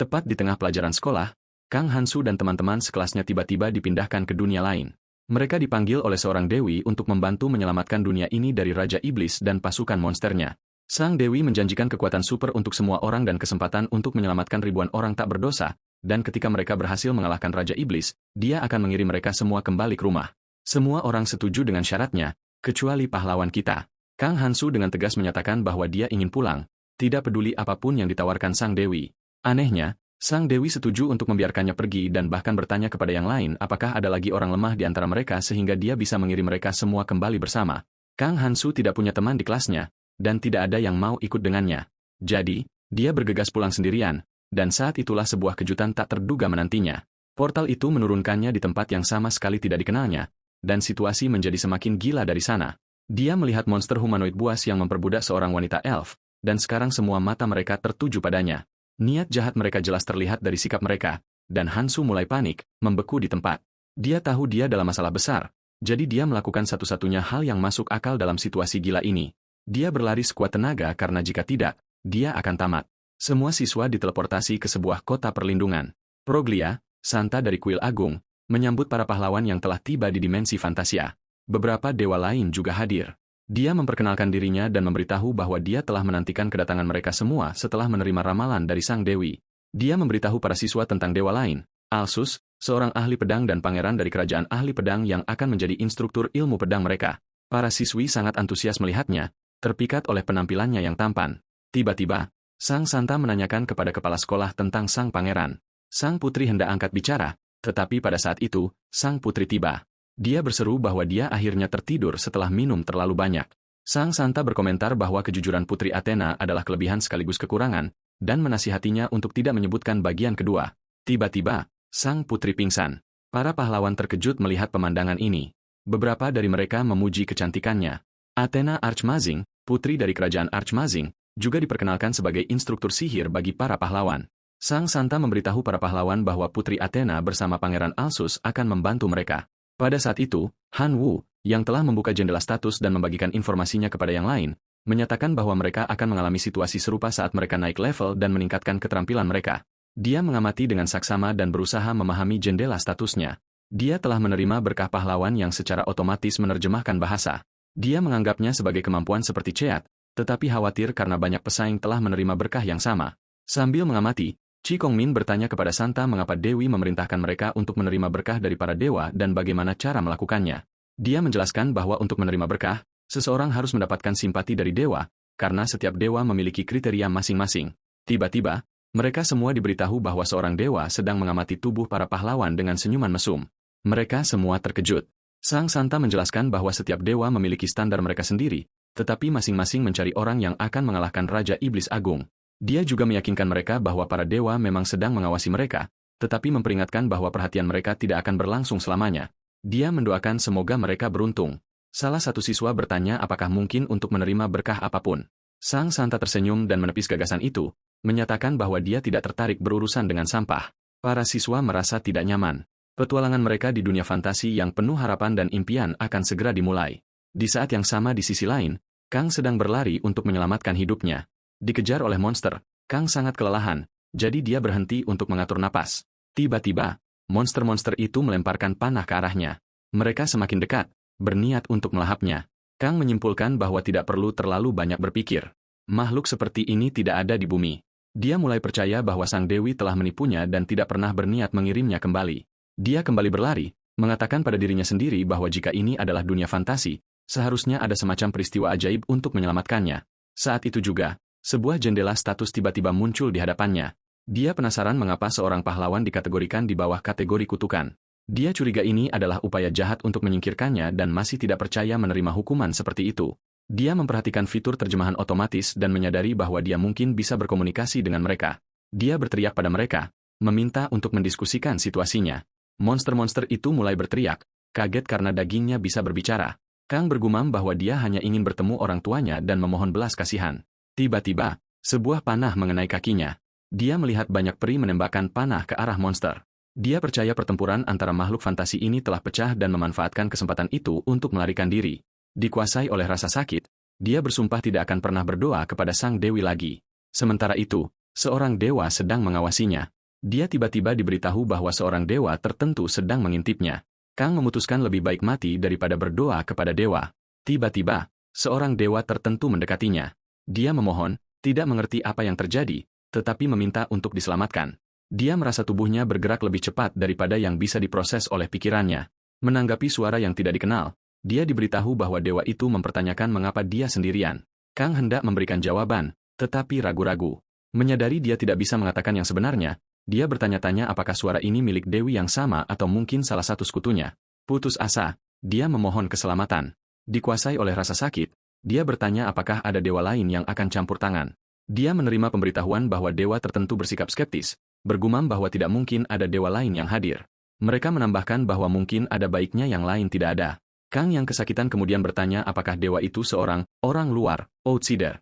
Tepat di tengah pelajaran sekolah, Kang Hansu dan teman-teman sekelasnya tiba-tiba dipindahkan ke dunia lain. Mereka dipanggil oleh seorang dewi untuk membantu menyelamatkan dunia ini dari Raja Iblis dan pasukan monsternya. Sang dewi menjanjikan kekuatan super untuk semua orang dan kesempatan untuk menyelamatkan ribuan orang tak berdosa, dan ketika mereka berhasil mengalahkan Raja Iblis, dia akan mengirim mereka semua kembali ke rumah. Semua orang setuju dengan syaratnya, kecuali pahlawan kita. Kang Hansu dengan tegas menyatakan bahwa dia ingin pulang, tidak peduli apapun yang ditawarkan sang dewi. Anehnya, sang dewi setuju untuk membiarkannya pergi dan bahkan bertanya kepada yang lain apakah ada lagi orang lemah di antara mereka sehingga dia bisa mengirim mereka semua kembali bersama. Kang Hansu tidak punya teman di kelasnya, dan tidak ada yang mau ikut dengannya. Jadi, dia bergegas pulang sendirian, dan saat itulah sebuah kejutan tak terduga menantinya. Portal itu menurunkannya di tempat yang sama sekali tidak dikenalnya, dan situasi menjadi semakin gila dari sana. Dia melihat monster humanoid buas yang memperbudak seorang wanita elf, dan sekarang semua mata mereka tertuju padanya. Niat jahat mereka jelas terlihat dari sikap mereka, dan Hansu mulai panik, membeku di tempat. Dia tahu dia dalam masalah besar, jadi dia melakukan satu-satunya hal yang masuk akal dalam situasi gila ini. Dia berlari sekuat tenaga karena jika tidak, dia akan tamat. Semua siswa diteleportasi ke sebuah kota perlindungan. Proglia, Santa dari Kuil Agung, menyambut para pahlawan yang telah tiba di dimensi fantasia. Beberapa dewa lain juga hadir. Dia memperkenalkan dirinya dan memberitahu bahwa dia telah menantikan kedatangan mereka semua setelah menerima ramalan dari sang dewi. Dia memberitahu para siswa tentang dewa lain, Alsus, seorang ahli pedang dan pangeran dari kerajaan ahli pedang yang akan menjadi instruktur ilmu pedang mereka. Para siswi sangat antusias melihatnya, terpikat oleh penampilannya yang tampan. Tiba-tiba, sang Santa menanyakan kepada kepala sekolah tentang sang pangeran. Sang putri hendak angkat bicara, tetapi pada saat itu, sang putri tiba. Dia berseru bahwa dia akhirnya tertidur setelah minum terlalu banyak. Sang Santa berkomentar bahwa kejujuran Putri Athena adalah kelebihan sekaligus kekurangan, dan menasihatinya untuk tidak menyebutkan bagian kedua. Tiba-tiba, sang putri pingsan. Para pahlawan terkejut melihat pemandangan ini. Beberapa dari mereka memuji kecantikannya. Athena Archmazing, putri dari kerajaan Archmazing, juga diperkenalkan sebagai instruktur sihir bagi para pahlawan. Sang Santa memberitahu para pahlawan bahwa Putri Athena bersama Pangeran Alsus akan membantu mereka. Pada saat itu, Han Wu, yang telah membuka jendela status dan membagikan informasinya kepada yang lain, menyatakan bahwa mereka akan mengalami situasi serupa saat mereka naik level dan meningkatkan keterampilan mereka. Dia mengamati dengan saksama dan berusaha memahami jendela statusnya. Dia telah menerima berkah pahlawan yang secara otomatis menerjemahkan bahasa. Dia menganggapnya sebagai kemampuan seperti Ceat, tetapi khawatir karena banyak pesaing telah menerima berkah yang sama. Sambil mengamati, Chi Kongmin bertanya kepada Santa mengapa Dewi memerintahkan mereka untuk menerima berkah dari para dewa dan bagaimana cara melakukannya. Dia menjelaskan bahwa untuk menerima berkah, seseorang harus mendapatkan simpati dari dewa, karena setiap dewa memiliki kriteria masing-masing. Tiba-tiba, mereka semua diberitahu bahwa seorang dewa sedang mengamati tubuh para pahlawan dengan senyuman mesum. Mereka semua terkejut. Sang Santa menjelaskan bahwa setiap dewa memiliki standar mereka sendiri, tetapi masing-masing mencari orang yang akan mengalahkan Raja Iblis Agung. Dia juga meyakinkan mereka bahwa para dewa memang sedang mengawasi mereka, tetapi memperingatkan bahwa perhatian mereka tidak akan berlangsung selamanya. Dia mendoakan semoga mereka beruntung. Salah satu siswa bertanya apakah mungkin untuk menerima berkah apapun. Sang Santa tersenyum dan menepis gagasan itu, menyatakan bahwa dia tidak tertarik berurusan dengan sampah. Para siswa merasa tidak nyaman. Petualangan mereka di dunia fantasi yang penuh harapan dan impian akan segera dimulai. Di saat yang sama di sisi lain, Kang sedang berlari untuk menyelamatkan hidupnya. Dikejar oleh monster, Kang sangat kelelahan, jadi dia berhenti untuk mengatur napas. Tiba-tiba, monster-monster itu melemparkan panah ke arahnya. Mereka semakin dekat, berniat untuk melahapnya. Kang menyimpulkan bahwa tidak perlu terlalu banyak berpikir. Makhluk seperti ini tidak ada di bumi. Dia mulai percaya bahwa sang dewi telah menipunya dan tidak pernah berniat mengirimnya kembali. Dia kembali berlari, mengatakan pada dirinya sendiri bahwa jika ini adalah dunia fantasi, seharusnya ada semacam peristiwa ajaib untuk menyelamatkannya. Saat itu juga, sebuah jendela status tiba-tiba muncul di hadapannya. Dia penasaran mengapa seorang pahlawan dikategorikan di bawah kategori kutukan. Dia curiga ini adalah upaya jahat untuk menyingkirkannya dan masih tidak percaya menerima hukuman seperti itu. Dia memperhatikan fitur terjemahan otomatis dan menyadari bahwa dia mungkin bisa berkomunikasi dengan mereka. Dia berteriak pada mereka, meminta untuk mendiskusikan situasinya. Monster-monster itu mulai berteriak, kaget karena dagingnya bisa berbicara. Kang bergumam bahwa dia hanya ingin bertemu orang tuanya dan memohon belas kasihan. Tiba-tiba, sebuah panah mengenai kakinya. Dia melihat banyak peri menembakkan panah ke arah monster. Dia percaya pertempuran antara makhluk fantasi ini telah pecah dan memanfaatkan kesempatan itu untuk melarikan diri. Dikuasai oleh rasa sakit, dia bersumpah tidak akan pernah berdoa kepada sang dewi lagi. Sementara itu, Seorang dewa sedang mengawasinya. Dia tiba-tiba diberitahu bahwa seorang dewa tertentu sedang mengintipnya. Kang memutuskan lebih baik mati daripada berdoa kepada dewa. Tiba-tiba, seorang dewa tertentu mendekatinya. Dia memohon, tidak mengerti apa yang terjadi, tetapi meminta untuk diselamatkan. Dia merasa tubuhnya bergerak lebih cepat daripada yang bisa diproses oleh pikirannya. Menanggapi suara yang tidak dikenal, dia diberitahu bahwa dewa itu mempertanyakan mengapa dia sendirian. Kang hendak memberikan jawaban, tetapi ragu-ragu. Menyadari dia tidak bisa mengatakan yang sebenarnya, dia bertanya-tanya apakah suara ini milik dewi yang sama atau mungkin salah satu sekutunya. Putus asa, dia memohon keselamatan. Dikuasai oleh rasa sakit, dia bertanya apakah ada dewa lain yang akan campur tangan. Dia menerima pemberitahuan bahwa dewa tertentu bersikap skeptis, bergumam bahwa tidak mungkin ada dewa lain yang hadir. Mereka menambahkan bahwa mungkin ada baiknya yang lain tidak ada. Kang yang kesakitan kemudian bertanya apakah dewa itu seorang orang luar, outsider.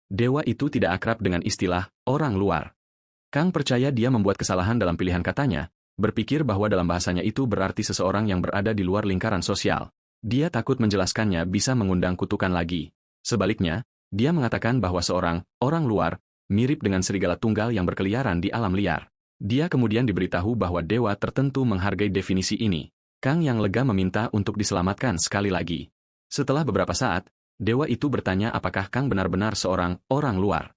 Dewa itu tidak akrab dengan istilah orang luar. Kang percaya dia membuat kesalahan dalam pilihan katanya, berpikir bahwa dalam bahasanya itu berarti seseorang yang berada di luar lingkaran sosial. Dia takut menjelaskannya bisa mengundang kutukan lagi. Sebaliknya, dia mengatakan bahwa seorang orang luar mirip dengan serigala tunggal yang berkeliaran di alam liar. Dia kemudian diberitahu bahwa dewa tertentu menghargai definisi ini. Kang yang lega meminta untuk diselamatkan sekali lagi. Setelah beberapa saat, dewa itu bertanya apakah Kang benar-benar seorang orang luar.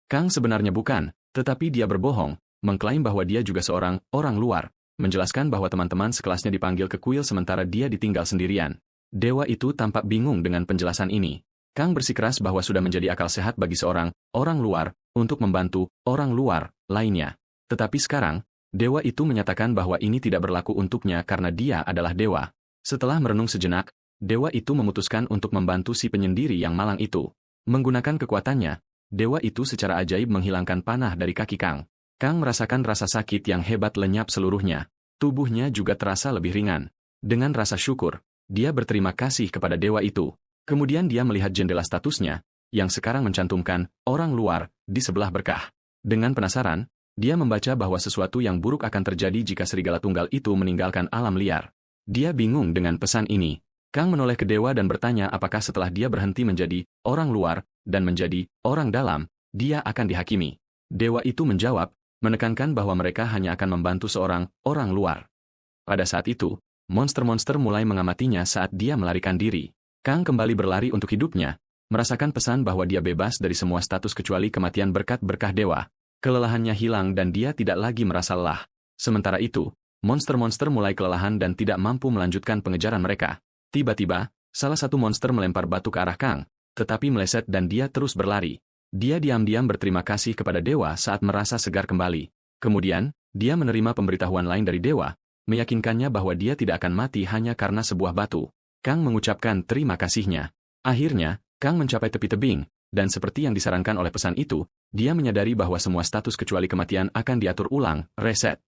Kang sebenarnya bukan, tetapi dia berbohong, mengklaim bahwa dia juga seorang orang luar, menjelaskan bahwa teman-teman sekelasnya dipanggil ke kuil sementara dia ditinggal sendirian. Dewa itu tampak bingung dengan penjelasan ini. Kang bersikeras bahwa sudah menjadi akal sehat bagi seorang orang luar untuk membantu orang luar lainnya. Tetapi sekarang, dewa itu menyatakan bahwa ini tidak berlaku untuknya karena dia adalah dewa. Setelah merenung sejenak, dewa itu memutuskan untuk membantu si penyendiri yang malang itu. Menggunakan kekuatannya, dewa itu secara ajaib menghilangkan panah dari kaki Kang. Kang merasakan rasa sakit yang hebat lenyap seluruhnya. Tubuhnya juga terasa lebih ringan. Dengan rasa syukur, dia berterima kasih kepada dewa itu. Kemudian dia melihat jendela statusnya, yang sekarang mencantumkan orang luar di sebelah berkah. Dengan penasaran, dia membaca bahwa sesuatu yang buruk akan terjadi jika serigala tunggal itu meninggalkan alam liar. Dia bingung dengan pesan ini. Kang menoleh ke dewa dan bertanya apakah setelah dia berhenti menjadi orang luar dan menjadi orang dalam, dia akan dihakimi. Dewa itu menjawab, menekankan bahwa mereka hanya akan membantu seorang orang luar. Pada saat itu, monster-monster mulai mengamatinya saat dia melarikan diri. Kang kembali berlari untuk hidupnya, merasakan pesan bahwa dia bebas dari semua status kecuali kematian berkat berkah dewa. Kelelahannya hilang dan dia tidak lagi merasa lelah. Sementara itu, monster-monster mulai kelelahan dan tidak mampu melanjutkan pengejaran mereka. Tiba-tiba, salah satu monster melempar batu ke arah Kang, tetapi meleset dan dia terus berlari. Dia diam-diam berterima kasih kepada dewa saat merasa segar kembali. Kemudian, dia menerima pemberitahuan lain dari dewa, meyakinkannya bahwa dia tidak akan mati hanya karena sebuah batu. Kang mengucapkan terima kasihnya. Akhirnya, Kang mencapai tepi tebing, dan seperti yang disarankan oleh pesan itu, dia menyadari bahwa semua status kecuali kematian akan diatur ulang, reset.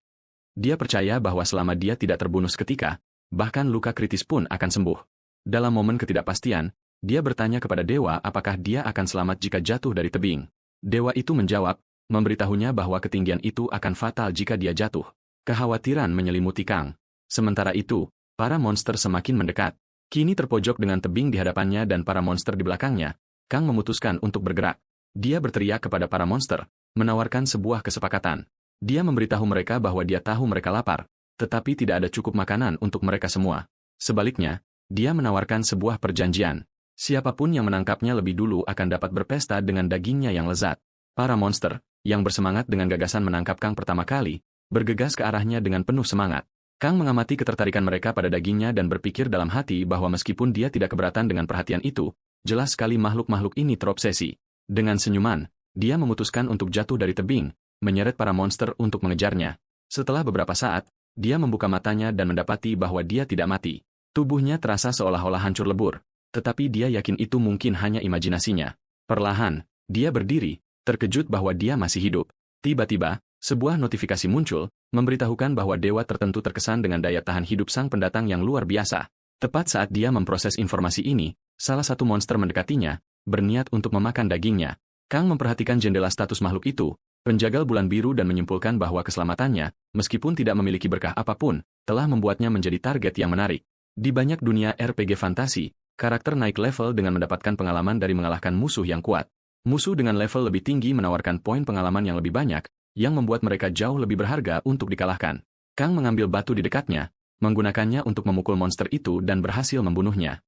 Dia percaya bahwa selama dia tidak terbunuh seketika, bahkan luka kritis pun akan sembuh. Dalam momen ketidakpastian, dia bertanya kepada dewa apakah dia akan selamat jika jatuh dari tebing. Dewa itu menjawab, memberitahunya bahwa ketinggian itu akan fatal jika dia jatuh. Kekhawatiran menyelimuti Kang. Sementara itu, para monster semakin mendekat. Kini terpojok dengan tebing di hadapannya dan para monster di belakangnya, Kang memutuskan untuk bergerak. Dia berteriak kepada para monster, menawarkan sebuah kesepakatan. Dia memberitahu mereka bahwa dia tahu mereka lapar, tetapi tidak ada cukup makanan untuk mereka semua. Sebaliknya, dia menawarkan sebuah perjanjian. Siapapun yang menangkapnya lebih dulu akan dapat berpesta dengan dagingnya yang lezat. Para monster, yang bersemangat dengan gagasan menangkap Kang pertama kali, bergegas ke arahnya dengan penuh semangat. Kang mengamati ketertarikan mereka pada dagingnya dan berpikir dalam hati bahwa meskipun dia tidak keberatan dengan perhatian itu, jelas sekali makhluk-makhluk ini terobsesi. Dengan senyuman, dia memutuskan untuk jatuh dari tebing, menyeret para monster untuk mengejarnya. Setelah beberapa saat, dia membuka matanya dan mendapati bahwa dia tidak mati. Tubuhnya terasa seolah-olah hancur lebur, tetapi dia yakin itu mungkin hanya imajinasinya. Perlahan, dia berdiri, terkejut bahwa dia masih hidup. Tiba-tiba, sebuah notifikasi muncul, memberitahukan bahwa dewa tertentu terkesan dengan daya tahan hidup sang pendatang yang luar biasa. Tepat saat dia memproses informasi ini, salah satu monster mendekatinya, berniat untuk memakan dagingnya. Kang memperhatikan jendela status makhluk itu, penjagal bulan biru dan menyimpulkan bahwa keselamatannya, meskipun tidak memiliki berkah apapun, telah membuatnya menjadi target yang menarik. Di banyak dunia RPG fantasi, karakter naik level dengan mendapatkan pengalaman dari mengalahkan musuh yang kuat. Musuh dengan level lebih tinggi menawarkan poin pengalaman yang lebih banyak, yang membuat mereka jauh lebih berharga untuk dikalahkan. Kang mengambil batu di dekatnya, menggunakannya untuk memukul monster itu dan berhasil membunuhnya.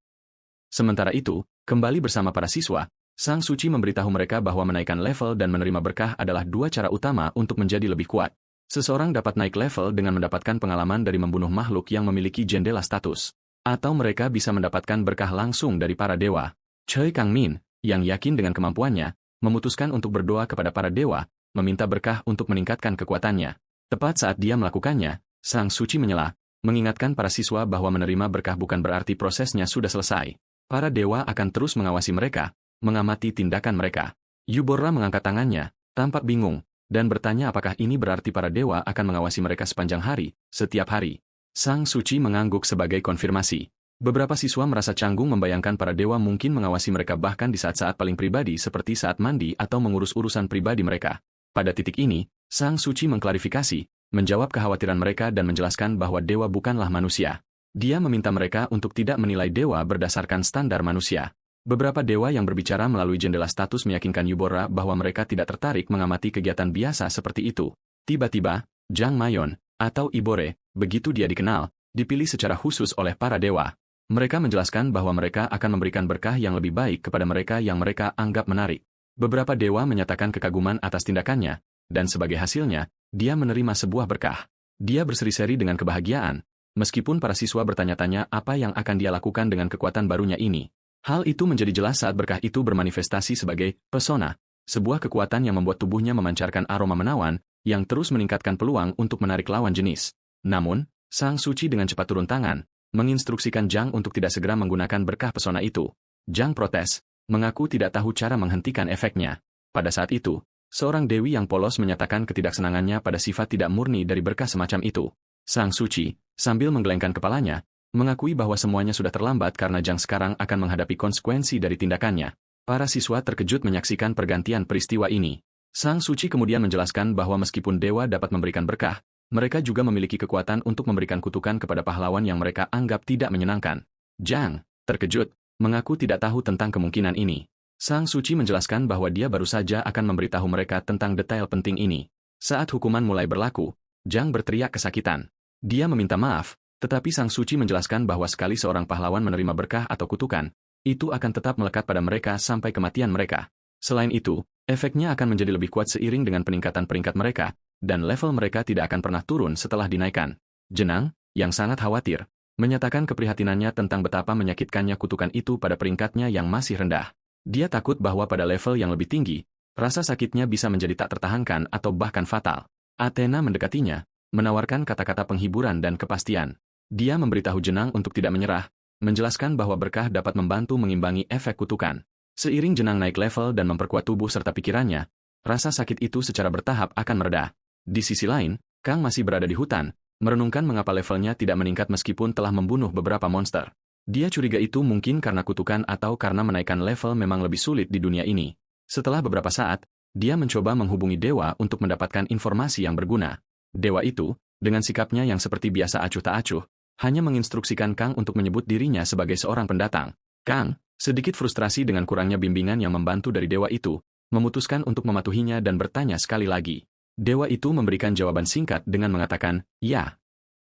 Sementara itu, kembali bersama para siswa, Sang Suci memberitahu mereka bahwa menaikkan level dan menerima berkah adalah dua cara utama untuk menjadi lebih kuat. Seseorang dapat naik level dengan mendapatkan pengalaman dari membunuh makhluk yang memiliki jendela status. Atau mereka bisa mendapatkan berkah langsung dari para dewa. Choi Kang-min, yang yakin dengan kemampuannya, memutuskan untuk berdoa kepada para dewa, meminta berkah untuk meningkatkan kekuatannya. Tepat saat dia melakukannya, Sang Suci menyela, mengingatkan para siswa bahwa menerima berkah bukan berarti prosesnya sudah selesai. Para dewa akan terus mengawasi mereka, mengamati tindakan mereka. Yuborra mengangkat tangannya, tampak bingung, dan bertanya apakah ini berarti para dewa akan mengawasi mereka sepanjang hari, setiap hari. Sang Suci mengangguk sebagai konfirmasi. Beberapa siswa merasa canggung membayangkan para dewa mungkin mengawasi mereka bahkan di saat-saat paling pribadi seperti saat mandi atau mengurus urusan pribadi mereka. Pada titik ini, Sang Suci mengklarifikasi, menjawab kekhawatiran mereka dan menjelaskan bahwa dewa bukanlah manusia. Dia meminta mereka untuk tidak menilai dewa berdasarkan standar manusia. Beberapa dewa yang berbicara melalui jendela status meyakinkan Yuborra bahwa mereka tidak tertarik mengamati kegiatan biasa seperti itu. Tiba-tiba, Jang Mayon, atau Ibore, begitu dia dikenal, dipilih secara khusus oleh para dewa. Mereka menjelaskan bahwa mereka akan memberikan berkah yang lebih baik kepada mereka yang mereka anggap menarik. Beberapa dewa menyatakan kekaguman atas tindakannya, dan sebagai hasilnya, dia menerima sebuah berkah. Dia berseri-seri dengan kebahagiaan, meskipun para siswa bertanya-tanya apa yang akan dia lakukan dengan kekuatan barunya ini. Hal itu menjadi jelas saat berkah itu bermanifestasi sebagai pesona, sebuah kekuatan yang membuat tubuhnya memancarkan aroma menawan, yang terus meningkatkan peluang untuk menarik lawan jenis. Namun, Sang Suci dengan cepat turun tangan, menginstruksikan Jang untuk tidak segera menggunakan berkah pesona itu. Jang protes, mengaku tidak tahu cara menghentikan efeknya. Pada saat itu, seorang dewi yang polos menyatakan ketidaksenangannya pada sifat tidak murni dari berkah semacam itu. Sang Suci, sambil menggelengkan kepalanya, mengakui bahwa semuanya sudah terlambat karena Jang sekarang akan menghadapi konsekuensi dari tindakannya. Para siswa terkejut menyaksikan pergantian peristiwa ini. Sang Suci kemudian menjelaskan bahwa meskipun dewa dapat memberikan berkah, mereka juga memiliki kekuatan untuk memberikan kutukan kepada pahlawan yang mereka anggap tidak menyenangkan. Jang, terkejut, mengaku tidak tahu tentang kemungkinan ini. Sang Suci menjelaskan bahwa dia baru saja akan memberitahu mereka tentang detail penting ini. Saat hukuman mulai berlaku, Jang berteriak kesakitan. Dia meminta maaf, tetapi Sang Suci menjelaskan bahwa sekali seorang pahlawan menerima berkah atau kutukan, itu akan tetap melekat pada mereka sampai kematian mereka. Selain itu, efeknya akan menjadi lebih kuat seiring dengan peningkatan peringkat mereka, dan level mereka tidak akan pernah turun setelah dinaikkan. Jenang, yang sangat khawatir, menyatakan keprihatinannya tentang betapa menyakitkannya kutukan itu pada peringkatnya yang masih rendah. Dia takut bahwa pada level yang lebih tinggi, rasa sakitnya bisa menjadi tak tertahankan atau bahkan fatal. Athena mendekatinya, menawarkan kata-kata penghiburan dan kepastian. Dia memberitahu Jenang untuk tidak menyerah, menjelaskan bahwa berkah dapat membantu mengimbangi efek kutukan. Seiring Jenang naik level dan memperkuat tubuh serta pikirannya, rasa sakit itu secara bertahap akan mereda. Di sisi lain, Kang masih berada di hutan, merenungkan mengapa levelnya tidak meningkat meskipun telah membunuh beberapa monster. Dia curiga itu mungkin karena kutukan atau karena menaikkan level memang lebih sulit di dunia ini. Setelah beberapa saat, dia mencoba menghubungi dewa untuk mendapatkan informasi yang berguna. Dewa itu, dengan sikapnya yang seperti biasa acuh tak acuh, hanya menginstruksikan Kang untuk menyebut dirinya sebagai seorang pendatang. Kang, sedikit frustrasi dengan kurangnya bimbingan yang membantu dari dewa itu, memutuskan untuk mematuhinya dan bertanya sekali lagi. Dewa itu memberikan jawaban singkat dengan mengatakan, ya.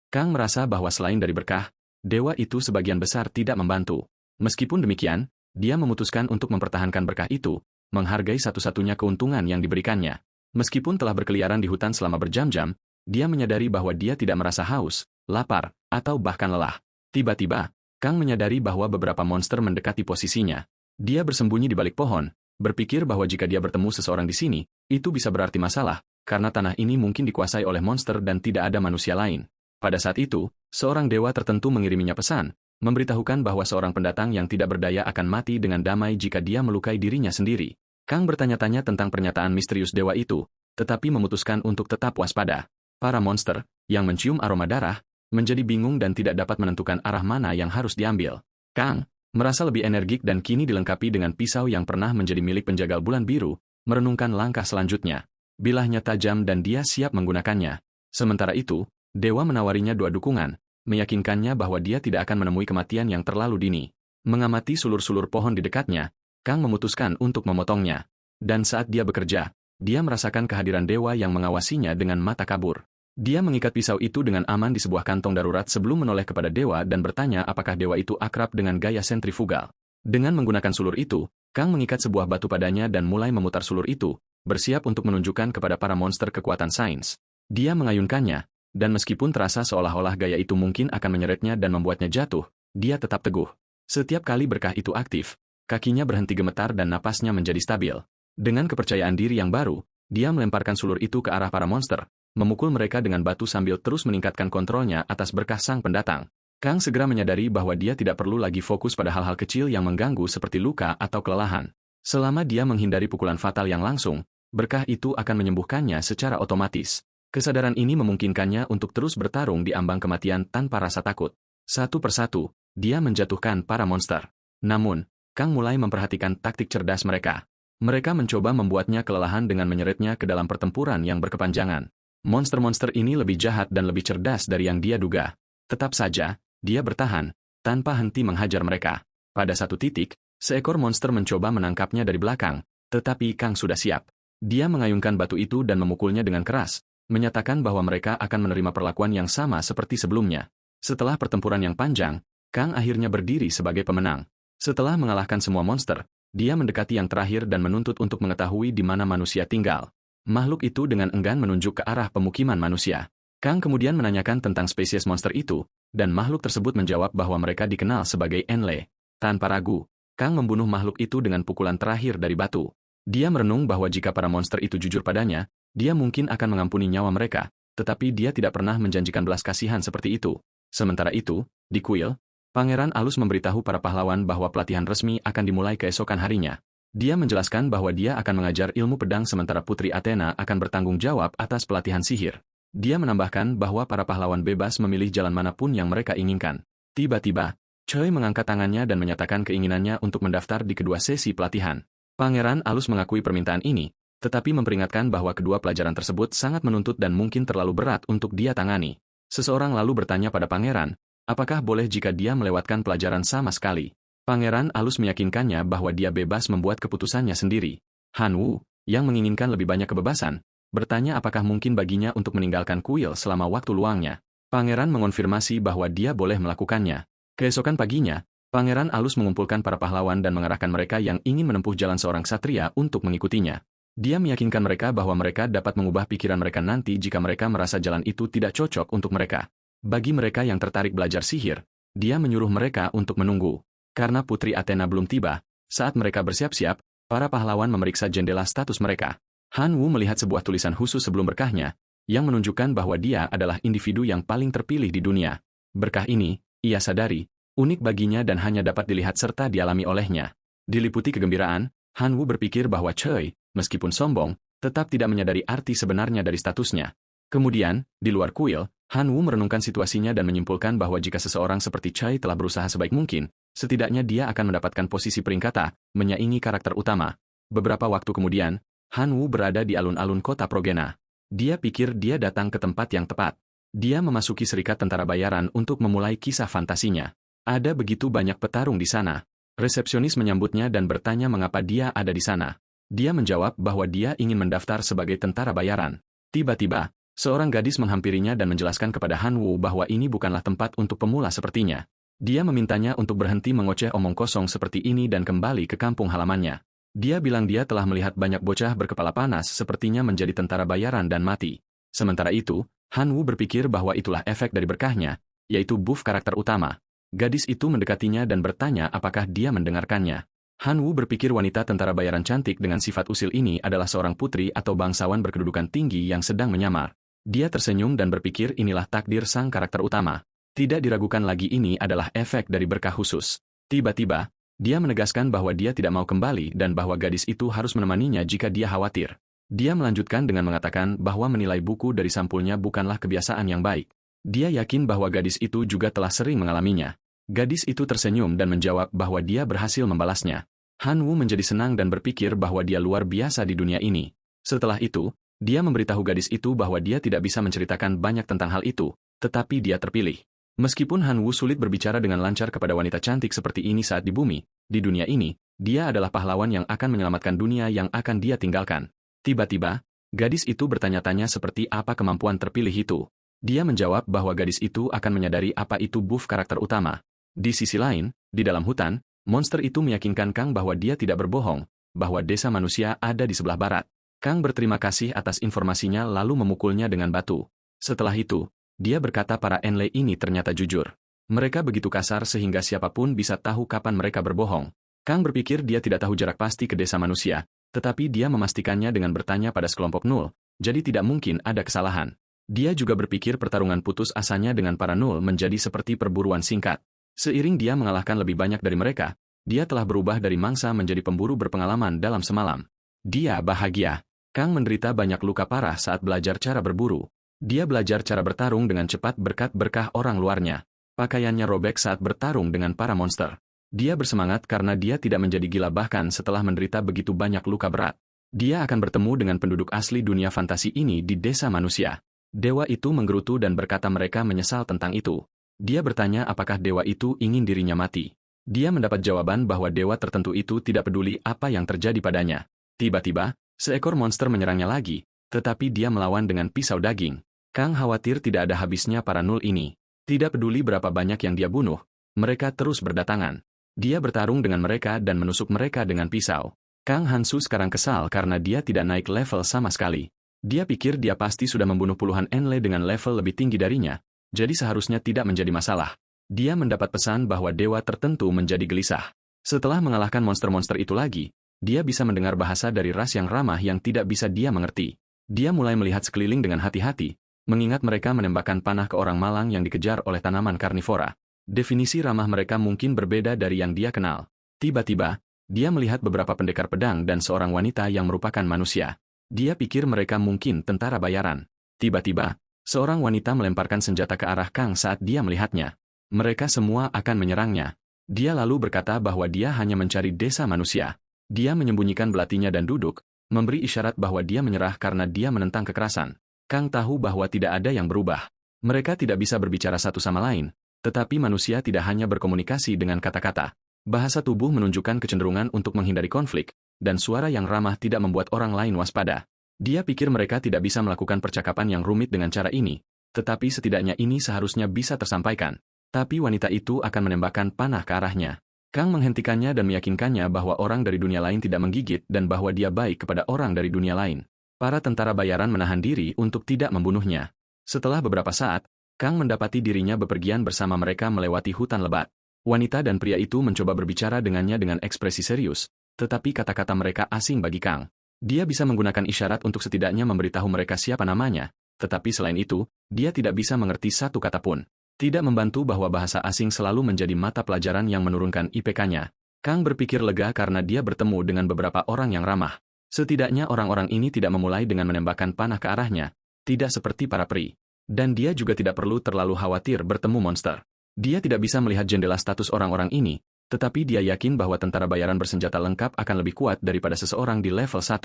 Kang merasa bahwa selain dari berkah, dewa itu sebagian besar tidak membantu. Meskipun demikian, dia memutuskan untuk mempertahankan berkah itu, menghargai satu-satunya keuntungan yang diberikannya. Meskipun telah berkeliaran di hutan selama berjam-jam, dia menyadari bahwa dia tidak merasa haus, lapar, atau bahkan lelah. Tiba-tiba, Kang menyadari bahwa beberapa monster mendekati posisinya. Dia bersembunyi di balik pohon, berpikir bahwa jika dia bertemu seseorang di sini, itu bisa berarti masalah, karena tanah ini mungkin dikuasai oleh monster dan tidak ada manusia lain. Pada saat itu, seorang dewa tertentu mengiriminya pesan, memberitahukan bahwa seorang pendatang yang tidak berdaya akan mati dengan damai jika dia melukai dirinya sendiri. Kang bertanya-tanya tentang pernyataan misterius dewa itu, tetapi memutuskan untuk tetap waspada. Para monster, yang mencium aroma darah, menjadi bingung dan tidak dapat menentukan arah mana yang harus diambil. Kang merasa lebih energik dan kini dilengkapi dengan pisau yang pernah menjadi milik penjagal bulan biru, merenungkan langkah selanjutnya. Bilahnya tajam dan dia siap menggunakannya. Sementara itu, dewa menawarinya dua dukungan, meyakinkannya bahwa dia tidak akan menemui kematian yang terlalu dini. Mengamati sulur-sulur pohon di dekatnya, Kang memutuskan untuk memotongnya. Dan saat dia bekerja, dia merasakan kehadiran dewa yang mengawasinya dengan mata kabur. Dia mengikat pisau itu dengan aman di sebuah kantong darurat sebelum menoleh kepada dewa dan bertanya apakah dewa itu akrab dengan gaya sentrifugal. Dengan menggunakan sulur itu, Kang mengikat sebuah batu padanya dan mulai memutar sulur itu, bersiap untuk menunjukkan kepada para monster kekuatan sains. Dia mengayunkannya, dan meskipun terasa seolah-olah gaya itu mungkin akan menyeretnya dan membuatnya jatuh, dia tetap teguh. Setiap kali berkah itu aktif, kakinya berhenti gemetar dan napasnya menjadi stabil. Dengan kepercayaan diri yang baru, dia melemparkan sulur itu ke arah para monster, memukul mereka dengan batu sambil terus meningkatkan kontrolnya atas berkah sang pendatang. Kang segera menyadari bahwa dia tidak perlu lagi fokus pada hal-hal kecil yang mengganggu seperti luka atau kelelahan. Selama dia menghindari pukulan fatal yang langsung, berkah itu akan menyembuhkannya secara otomatis. Kesadaran ini memungkinkannya untuk terus bertarung di ambang kematian tanpa rasa takut. Satu persatu, dia menjatuhkan para monster. Namun, Kang mulai memperhatikan taktik cerdas mereka. Mereka mencoba membuatnya kelelahan dengan menyeretnya ke dalam pertempuran yang berkepanjangan. Monster-monster ini lebih jahat dan lebih cerdas dari yang dia duga. Tetap saja, dia bertahan, tanpa henti menghajar mereka. Pada satu titik, seekor monster mencoba menangkapnya dari belakang, tetapi Kang sudah siap. Dia mengayunkan batu itu dan memukulnya dengan keras, menyatakan bahwa mereka akan menerima perlakuan yang sama seperti sebelumnya. Setelah pertempuran yang panjang, Kang akhirnya berdiri sebagai pemenang. Setelah mengalahkan semua monster, dia mendekati yang terakhir dan menuntut untuk mengetahui di mana manusia tinggal. Makhluk itu dengan enggan menunjuk ke arah pemukiman manusia. Kang kemudian menanyakan tentang spesies monster itu, dan makhluk tersebut menjawab bahwa mereka dikenal sebagai Enle. Tanpa ragu, Kang membunuh makhluk itu dengan pukulan terakhir dari batu. Dia merenung bahwa jika para monster itu jujur padanya, dia mungkin akan mengampuni nyawa mereka, tetapi dia tidak pernah menjanjikan belas kasihan seperti itu. Sementara itu, di kuil, Pangeran Alus memberitahu para pahlawan bahwa pelatihan resmi akan dimulai keesokan harinya. Dia menjelaskan bahwa dia akan mengajar ilmu pedang sementara Putri Athena akan bertanggung jawab atas pelatihan sihir. Dia menambahkan bahwa para pahlawan bebas memilih jalan manapun yang mereka inginkan. Tiba-tiba, Choi mengangkat tangannya dan menyatakan keinginannya untuk mendaftar di kedua sesi pelatihan. Pangeran Alus mengakui permintaan ini, tetapi memperingatkan bahwa kedua pelajaran tersebut sangat menuntut dan mungkin terlalu berat untuk dia tangani. Seseorang lalu bertanya pada pangeran, apakah boleh jika dia melewatkan pelajaran sama sekali? Pangeran Alus meyakinkannya bahwa dia bebas membuat keputusannya sendiri. Han Wu, yang menginginkan lebih banyak kebebasan, bertanya apakah mungkin baginya untuk meninggalkan kuil selama waktu luangnya. Pangeran mengonfirmasi bahwa dia boleh melakukannya. Keesokan paginya, Pangeran Alus mengumpulkan para pahlawan dan mengarahkan mereka yang ingin menempuh jalan seorang satria untuk mengikutinya. Dia meyakinkan mereka bahwa mereka dapat mengubah pikiran mereka nanti jika mereka merasa jalan itu tidak cocok untuk mereka. Bagi mereka yang tertarik belajar sihir, dia menyuruh mereka untuk menunggu. Karena Putri Athena belum tiba, saat mereka bersiap-siap, para pahlawan memeriksa jendela status mereka. Han Wu melihat sebuah tulisan khusus sebelum berkahnya, yang menunjukkan bahwa dia adalah individu yang paling terpilih di dunia. Berkah ini, ia sadari, unik baginya dan hanya dapat dilihat serta dialami olehnya. Diliputi kegembiraan, Han Wu berpikir bahwa Choi, meskipun sombong, tetap tidak menyadari arti sebenarnya dari statusnya. Kemudian, di luar kuil, Han Wu merenungkan situasinya dan menyimpulkan bahwa jika seseorang seperti Choi telah berusaha sebaik mungkin, setidaknya dia akan mendapatkan posisi peringkata, menyaingi karakter utama. Beberapa waktu kemudian, Han Wu berada di alun-alun kota Progena. Dia pikir dia datang ke tempat yang tepat. Dia memasuki serikat tentara bayaran untuk memulai kisah fantasinya. Ada begitu banyak petarung di sana. Resepsionis menyambutnya dan bertanya mengapa dia ada di sana. Dia menjawab bahwa dia ingin mendaftar sebagai tentara bayaran. Tiba-tiba, seorang gadis menghampirinya dan menjelaskan kepada Han Wu bahwa ini bukanlah tempat untuk pemula sepertinya. Dia memintanya untuk berhenti mengoceh omong kosong seperti ini dan kembali ke kampung halamannya. Dia bilang dia telah melihat banyak bocah berkepala panas sepertinya menjadi tentara bayaran dan mati. Sementara itu, Han Wu berpikir bahwa itulah efek dari berkahnya, yaitu buff karakter utama. Gadis itu mendekatinya dan bertanya apakah dia mendengarkannya. Han Wu berpikir wanita tentara bayaran cantik dengan sifat usil ini adalah seorang putri atau bangsawan berkedudukan tinggi yang sedang menyamar. Dia tersenyum dan berpikir inilah takdir sang karakter utama. Tidak diragukan lagi ini adalah efek dari berkah khusus. Tiba-tiba, dia menegaskan bahwa dia tidak mau kembali dan bahwa gadis itu harus menemaninya jika dia khawatir. Dia melanjutkan dengan mengatakan bahwa menilai buku dari sampulnya bukanlah kebiasaan yang baik. Dia yakin bahwa gadis itu juga telah sering mengalaminya. Gadis itu tersenyum dan menjawab bahwa dia berhasil membalasnya. Han Wu menjadi senang dan berpikir bahwa dia luar biasa di dunia ini. Setelah itu, dia memberitahu gadis itu bahwa dia tidak bisa menceritakan banyak tentang hal itu, tetapi dia terpilih. Meskipun Han Wu sulit berbicara dengan lancar kepada wanita cantik seperti ini saat di bumi, di dunia ini, dia adalah pahlawan yang akan menyelamatkan dunia yang akan dia tinggalkan. Tiba-tiba, gadis itu bertanya-tanya seperti apa kemampuan terpilih itu. Dia menjawab bahwa gadis itu akan menyadari apa itu buff karakter utama. Di sisi lain, di dalam hutan, monster itu meyakinkan Kang bahwa dia tidak berbohong, bahwa desa manusia ada di sebelah barat. Kang berterima kasih atas informasinya lalu memukulnya dengan batu. Setelah itu, dia berkata para Enlai ini ternyata jujur. Mereka begitu kasar sehingga siapapun bisa tahu kapan mereka berbohong. Kang berpikir dia tidak tahu jarak pasti ke desa manusia, tetapi dia memastikannya dengan bertanya pada sekelompok nul, jadi tidak mungkin ada kesalahan. Dia juga berpikir pertarungan putus asanya dengan para nul menjadi seperti perburuan singkat. Seiring dia mengalahkan lebih banyak dari mereka, dia telah berubah dari mangsa menjadi pemburu berpengalaman dalam semalam. Dia bahagia. Kang menderita banyak luka parah saat belajar cara berburu. Dia belajar cara bertarung dengan cepat berkat berkah orang luarnya. Pakaiannya robek saat bertarung dengan para monster. Dia bersemangat karena dia tidak menjadi gila bahkan setelah menderita begitu banyak luka berat. Dia akan bertemu dengan penduduk asli dunia fantasi ini di desa manusia. Dewa itu menggerutu dan berkata mereka menyesal tentang itu. Dia bertanya apakah dewa itu ingin dirinya mati. Dia mendapat jawaban bahwa dewa tertentu itu tidak peduli apa yang terjadi padanya. Tiba-tiba, seekor monster menyerangnya lagi, tetapi dia melawan dengan pisau daging. Kang khawatir tidak ada habisnya para nul ini. Tidak peduli berapa banyak yang dia bunuh, mereka terus berdatangan. Dia bertarung dengan mereka dan menusuk mereka dengan pisau. Kang Hansu sekarang kesal karena dia tidak naik level sama sekali. Dia pikir dia pasti sudah membunuh puluhan Enlai dengan level lebih tinggi darinya, jadi seharusnya tidak menjadi masalah. Dia mendapat pesan bahwa dewa tertentu menjadi gelisah. Setelah mengalahkan monster-monster itu lagi, dia bisa mendengar bahasa dari ras yang ramah yang tidak bisa dia mengerti. Dia mulai melihat sekeliling dengan hati-hati, mengingat mereka menembakkan panah ke orang malang yang dikejar oleh tanaman karnivora. Definisi ramah mereka mungkin berbeda dari yang dia kenal. Tiba-tiba, dia melihat beberapa pendekar pedang dan seorang wanita yang merupakan manusia. Dia pikir mereka mungkin tentara bayaran. Tiba-tiba, seorang wanita melemparkan senjata ke arah Kang saat dia melihatnya. Mereka semua akan menyerangnya. Dia lalu berkata bahwa dia hanya mencari desa manusia. Dia menyembunyikan belatinya dan duduk, memberi isyarat bahwa dia menyerah karena dia menentang kekerasan. Kang tahu bahwa tidak ada yang berubah. Mereka tidak bisa berbicara satu sama lain, tetapi manusia tidak hanya berkomunikasi dengan kata-kata. Bahasa tubuh menunjukkan kecenderungan untuk menghindari konflik, dan suara yang ramah tidak membuat orang lain waspada. Dia pikir mereka tidak bisa melakukan percakapan yang rumit dengan cara ini, tetapi setidaknya ini seharusnya bisa tersampaikan. Tapi wanita itu akan menembakkan panah ke arahnya. Kang menghentikannya dan meyakinkannya bahwa orang dari dunia lain tidak menggigit dan bahwa dia baik kepada orang dari dunia lain. Para tentara bayaran menahan diri untuk tidak membunuhnya. Setelah beberapa saat, Kang mendapati dirinya bepergian bersama mereka melewati hutan lebat. Wanita dan pria itu mencoba berbicara dengannya dengan ekspresi serius, tetapi kata-kata mereka asing bagi Kang. Dia bisa menggunakan isyarat untuk setidaknya memberitahu mereka siapa namanya, tetapi selain itu, dia tidak bisa mengerti satu kata pun. Tidak membantu bahwa bahasa asing selalu menjadi mata pelajaran yang menurunkan IPK-nya. Kang berpikir lega karena dia bertemu dengan beberapa orang yang ramah. Setidaknya orang-orang ini tidak memulai dengan menembakkan panah ke arahnya, tidak seperti para peri. Dan dia juga tidak perlu terlalu khawatir bertemu monster. Dia tidak bisa melihat jendela status orang-orang ini, tetapi dia yakin bahwa tentara bayaran bersenjata lengkap akan lebih kuat daripada seseorang di level 1.